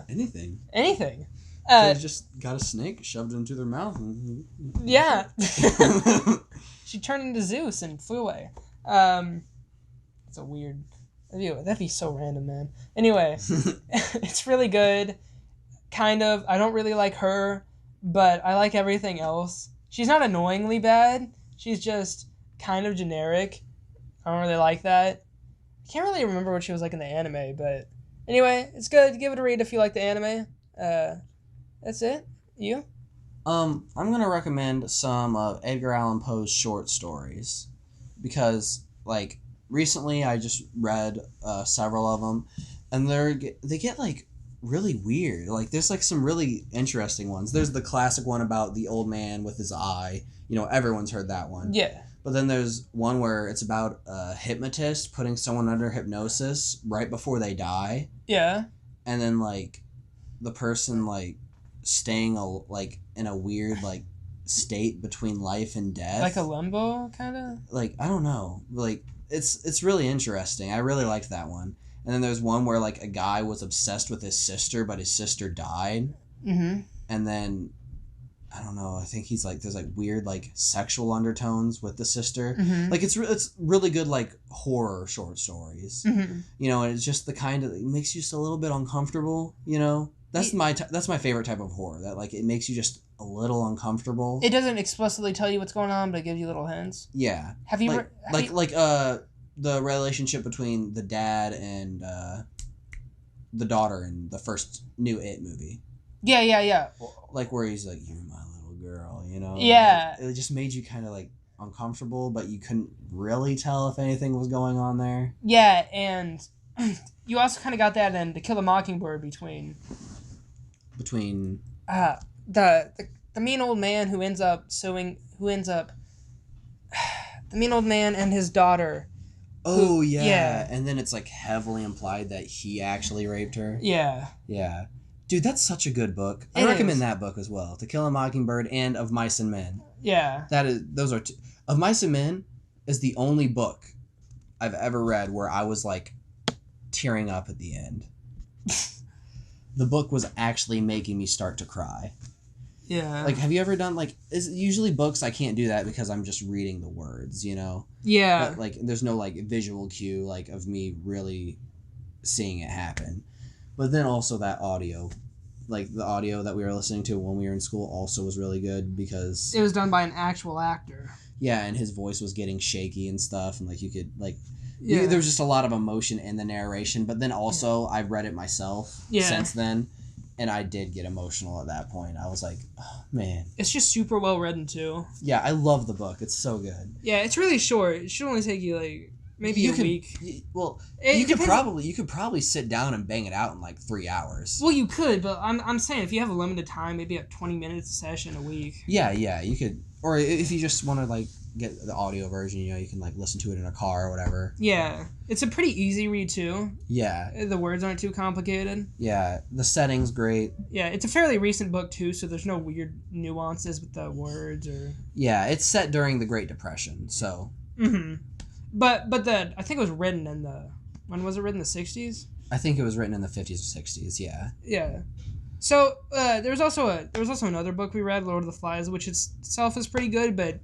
Anything. They just got a snake shoved into their mouth. Yeah. She turned into Zeus and flew away. It's a weird. That'd be so random, man. Anyway, it's really good. Kind of. I don't really like her, but I like everything else. She's not annoyingly bad. She's just kind of generic. I don't really like that. I can't really remember what she was like in the anime, but anyway, it's good. Give it a read if you like the anime. That's it. You? I'm gonna recommend some of Edgar Allan Poe's short stories because, recently I just read several of them, and they get really weird. There's some really interesting ones. There's the classic one about the old man with his eye. Everyone's heard that one. Yeah. But then there's one where it's about a hypnotist putting someone under hypnosis right before they die. Yeah. And then the person staying in a weird state between life and death. Like a limbo kind of? I don't know. It's really interesting. I really liked that one. And then there's one where a guy was obsessed with his sister, but his sister died. Mm-hmm. And then I don't know. I think he's there's weird sexual undertones with the sister. Mm-hmm. It's really good horror short stories. Mm-hmm. And it's just the kind of it makes you just a little bit uncomfortable. That's my favorite type of horror. That it makes you just a little uncomfortable. It doesn't explicitly tell you what's going on, but it gives you little hints. Yeah. Have you the relationship between the dad and the daughter in the first new It movie. Yeah. Where he's you're my little girl, Yeah. It just made you kind of uncomfortable, but you couldn't really tell if anything was going on there. Yeah, and you also kind of got that in To Kill a Mockingbird between the mean old man who ends up the mean old man and his daughter. Oh, yeah. And then it's heavily implied that he actually raped her. Yeah. Yeah. Dude, that's such a good book. I recommend that book as well. To Kill a Mockingbird and Of Mice and Men. Yeah. Those are two. Of Mice and Men is the only book I've ever read where I was tearing up at the end. The book was actually making me start to cry. Yeah. Have you ever done usually books I can't do that because I'm just reading the words, Yeah. But there's no visual cue of me really seeing it happen. But then also that audio, the audio that we were listening to when we were in school also was really good because it was done by an actual actor. Yeah, and his voice was getting shaky and stuff, and you could yeah. There was just a lot of emotion in the narration. But then also I've read it myself since then. And I did get emotional at that point. I was oh, man. It's just super well written, too. Yeah, I love the book. It's so good. Yeah, it's really short. It should only take you, maybe a week. You could probably sit down and bang it out in, 3 hours. Well, you could, but I'm saying if you have a limited time, maybe 20 minutes a session a week. Yeah, you could. Or if you just want to, get the audio version, you can, listen to it in a car or whatever. Yeah. It's a pretty easy read, too. Yeah. The words aren't too complicated. Yeah. The setting's great. Yeah, it's a fairly recent book, too, so there's no weird nuances with the words or... Yeah, it's set during the Great Depression, so... Mm-hmm. But I think it was written in the... When was it written? The 60s? I think it was written in the 50s or 60s, yeah. Yeah. So, there was also another book we read, Lord of the Flies, which itself is pretty good, but...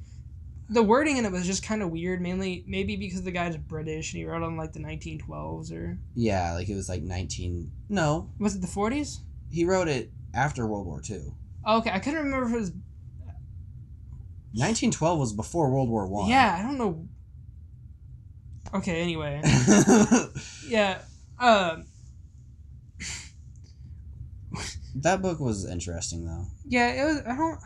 The wording in it was just kind of weird, maybe because the guy's British and he wrote on the 1912s or... Yeah, it was 19... No. Was it the 40s? He wrote it after World War II. Oh, okay, I couldn't remember if it was... 1912 was before World War I. Yeah, I don't know... Okay, anyway. Yeah, That book was interesting though. Yeah, it was. I don't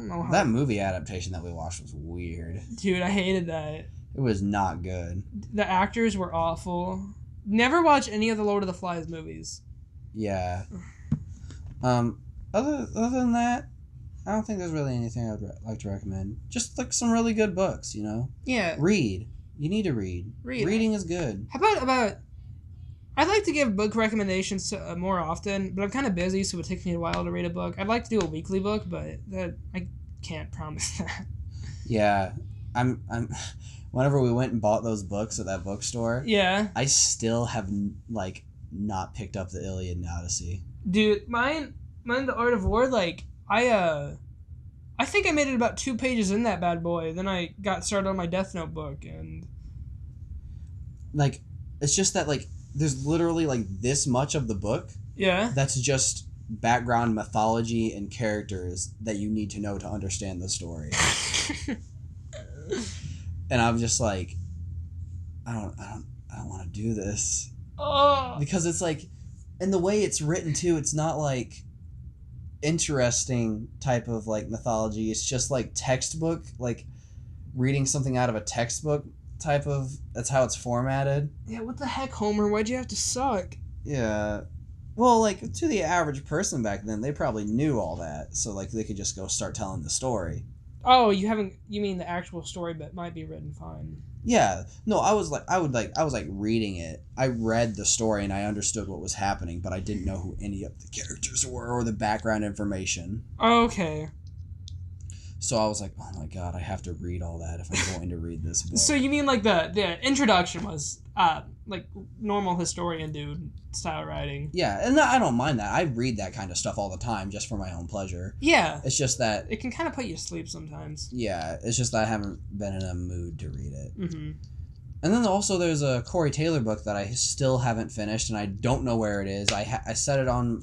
know how. That movie adaptation that we watched was weird. Dude, I hated that. It was not good. The actors were awful. Never watch any of the Lord of the Flies movies. Yeah. Other than that, I don't think there's really anything I would like to recommend. Just like some really good books, you know. Yeah. Read. You need to read. Reading is good. How about? I'd like to give book recommendations more often, but I'm kind of busy, so it takes me a while to read a book. I'd like to do a weekly book, but I can't promise that. Yeah, I'm. Whenever we went and bought those books at that bookstore, yeah, I still have like not picked up the Iliad and Odyssey. Dude, mine, the Art of War. Like I think I made it about 2 pages in that bad boy. Then I got started on my Death Note book, and like it's just that like there's literally like this much of the book. Yeah. That's just background mythology and characters that you need to know to understand the story. And I'm just like, I don't want to do this. Oh. Because it's like, and the way it's written too, it's not like interesting type of like mythology. It's just like textbook, like reading something out of a textbook type of. That's how it's formatted. Yeah. What the heck, Homer? Why'd you have to suck? Yeah. Well, like to the average person back then, they probably knew all that, so like they could just go start telling the story. Oh, you mean the actual story, but might be written fine. Yeah. No, I was reading it. I read the story and I understood what was happening, but I didn't know who any of the characters were or the background information. Okay. So I was like, oh my god, I have to read all that if I'm going to read this book. So you mean like the introduction was like normal historian dude style writing? Yeah, and I don't mind that. I read that kind of stuff all the time just for my own pleasure. Yeah. It's just that it can kind of put you to sleep sometimes. Yeah, it's just that I haven't been in a mood to read it. Mm-hmm. And then also there's a Corey Taylor book that I still haven't finished and I don't know where it is. I set it on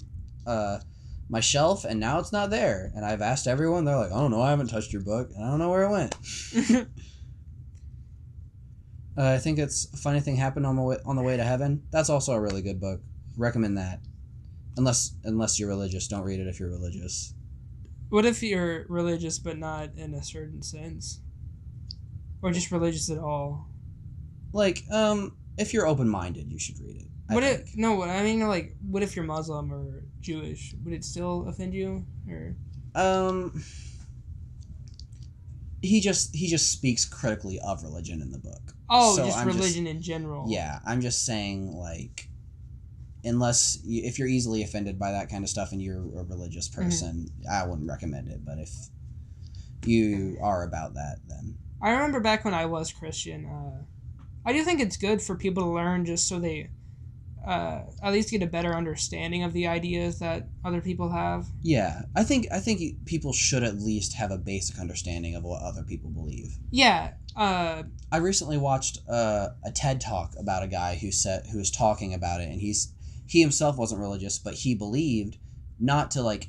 my shelf and now it's not there. And I've asked everyone, they're like, I don't know, I haven't touched your book and I don't know where it went. I think it's A Funny Thing Happened on the Way to Heaven. That's also a really good book. Recommend that. Unless you're religious, don't read it if you're religious. What if you're religious but not in a certain sense? Or just religious at all? Like, if you're open-minded, you should read it. What if you're Muslim or Jewish? Would it still offend you? Or he just speaks critically of religion in the book. Oh, so just religion in general. Yeah, I'm just saying, like, if you're easily offended by that kind of stuff and you're a religious person, I wouldn't recommend it. But if you are about that, then I remember back when I was Christian. I do think it's good for people to learn just so they at least get a better understanding of the ideas that other people have. Yeah, I think people should at least have a basic understanding of what other people believe. Yeah. I recently watched a TED Talk about a guy who was talking about it, and he himself wasn't religious, but he believed not to like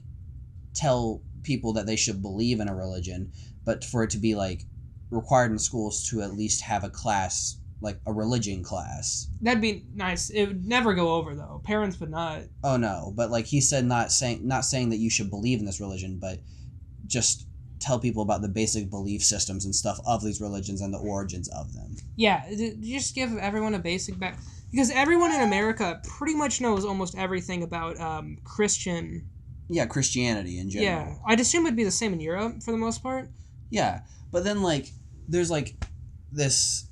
tell people that they should believe in a religion, but for it to be like required in schools to at least have a class, like a religion class. That'd be nice. It would never go over though. Parents would not. Oh no, but like he said, not saying that you should believe in this religion, but just tell people about the basic belief systems and stuff of these religions and the origins of them. Yeah, just give everyone a basic because everyone in America pretty much knows almost everything about Christian. Yeah, Christianity in general. Yeah, I'd assume it'd be the same in Europe for the most part. Yeah, but then like there's like this,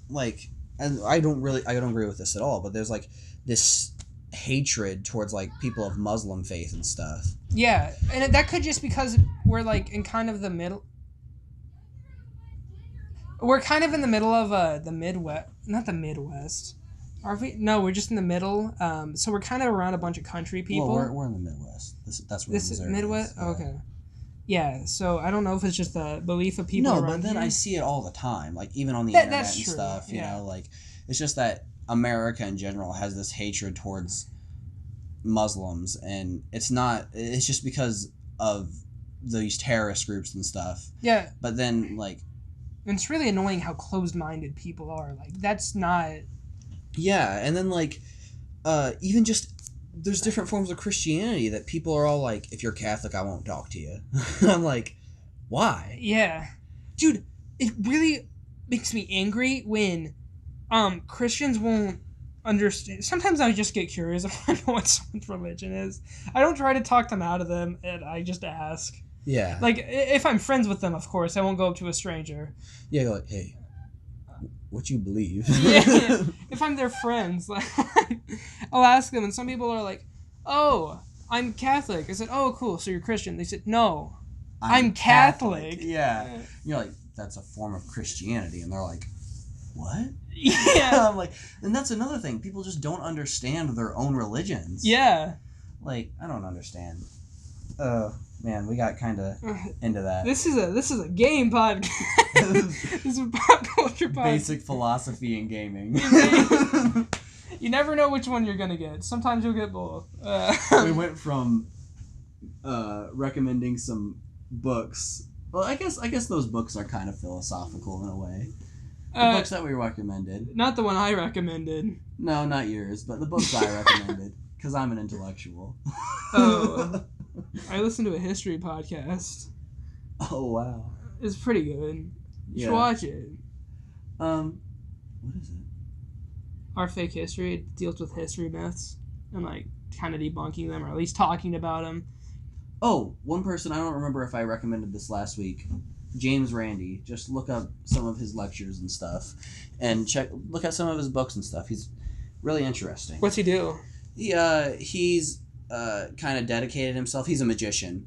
like, and I don't agree with this at all, but there's like this hatred towards like people of Muslim faith and stuff. Yeah, and that could just because we're like in kind of the middle. We're kind of in the middle of the Midwest, not the Midwest. Are we? No, we're just in the middle. So we're kind of around a bunch of country people. Well, we're in the Midwest. That's where this is Midwest. Yeah. Okay. Yeah, so I don't know if it's just the belief of people. No, around but then here. I see it all the time, like even on the internet and true. stuff. You Yeah. know, like it's just that America in general has this hatred towards Muslims, and it's just because of these terrorist groups and stuff. Yeah. But then like, and it's really annoying how closed-minded people are. Like that's not. Yeah, and then like, even just there's different forms of Christianity that people are all like, if you're Catholic, I won't talk to you. I'm like, why? Yeah. Dude, it really makes me angry when Christians won't understand. Sometimes I just get curious if I know what someone's religion is. I don't try to talk them out of them, and I just ask. Yeah. Like, if I'm friends with them, of course, I won't go up to a stranger. Yeah, you're like, hey, what you believe? Yeah. If I'm their friends, like, I'll ask them, and some people are like, oh, I'm Catholic. I said, oh, cool, so you're Christian. They said, no, I'm Catholic. Yeah. You're like, that's a form of Christianity. And they're like, what? Yeah. I'm like, and that's another thing. People just don't understand their own religions. Yeah. Like, I don't understand. Oh, man, we got kind of into that. This is a game podcast. This is a pop culture podcast. Basic philosophy in gaming. You never know which one you're going to get. Sometimes you'll get both. We went from recommending some books. Well, I guess those books are kind of philosophical in a way. The books that we recommended. Not the one I recommended. No, not yours, but the books I recommended. Because I'm an intellectual. Oh. I listened to a history podcast. Oh, wow. It's pretty good. You should watch it. What is it? Our Fake History. It deals with history myths. And, like, kind of debunking them, or at least talking about them. Oh, one person, I don't remember if I recommended this last week. James Randi. Just look up some of his lectures and stuff. And look at some of his books and stuff. He's really interesting. What's he do? He's kind of dedicated himself. He's a magician.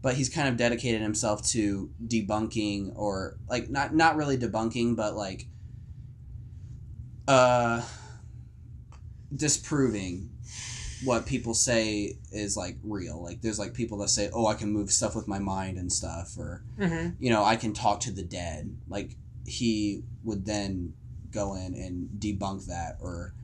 But he's kind of dedicated himself to debunking, or, like, not really debunking, but, like, disproving what people say is, like, real. Like, there's, like, people that say, oh, I can move stuff with my mind and stuff, or, you know, I can talk to the dead. Like, he would then go in and debunk that, or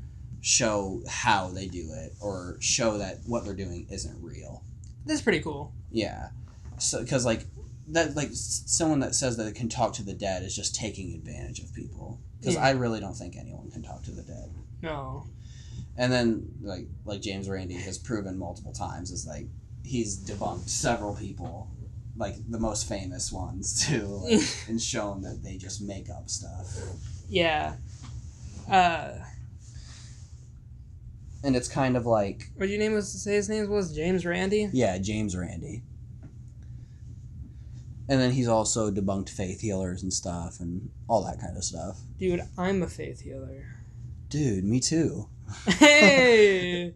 show how they do it, or show that what they're doing isn't real. That's pretty cool. Yeah. So, because, like, that, like, someone that says that they can talk to the dead is just taking advantage of people. Because I really don't think anyone can talk to the dead. No. And then, like James Randi has proven multiple times, is, like, he's debunked several people, like, the most famous ones, too, like, and shown that they just make up stuff. Yeah. And it's kind of like... What your name was to say his name was? James Randi? Yeah, James Randi. And then he's also debunked faith healers and stuff, and all that kind of stuff. Dude, I'm a faith healer. Dude, me too. Hey!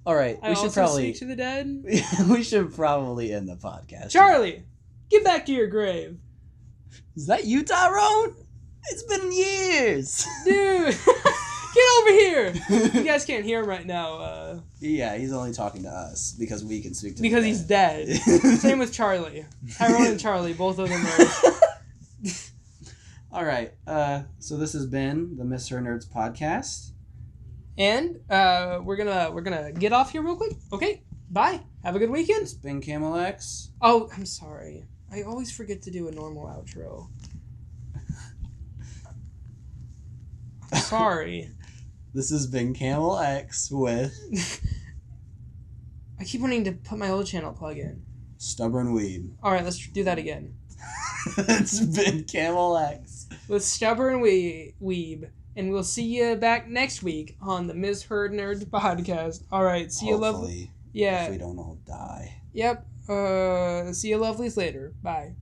All right, I should probably speak to the dead. We should probably end the podcast. Charlie, get back to your grave. Is that you, Tyrone? It's been years. Dude, get over here. You guys can't hear him right now. Yeah, he's only talking to us because we can speak to because the he's dead. Same with Charlie. Tyrone and Charlie, both of them are. All right. So this has been the Miss Her Nerds podcast. And we're gonna get off here real quick. Okay, bye. Have a good weekend. It's been CAMEL. Oh, I'm sorry. I always forget to do a normal outro. I'm sorry. This has been CAMEL with... I keep wanting to put my old channel plug in. StubbornWeeb. Alright, let's do that again. It's been CAMEL. With StubbornWeeb. And we'll see you back next week on the Ms. Herd Nerds podcast. Alright, see you lovely. Yeah. If we don't all die. Yep. See you lovelies later. Bye.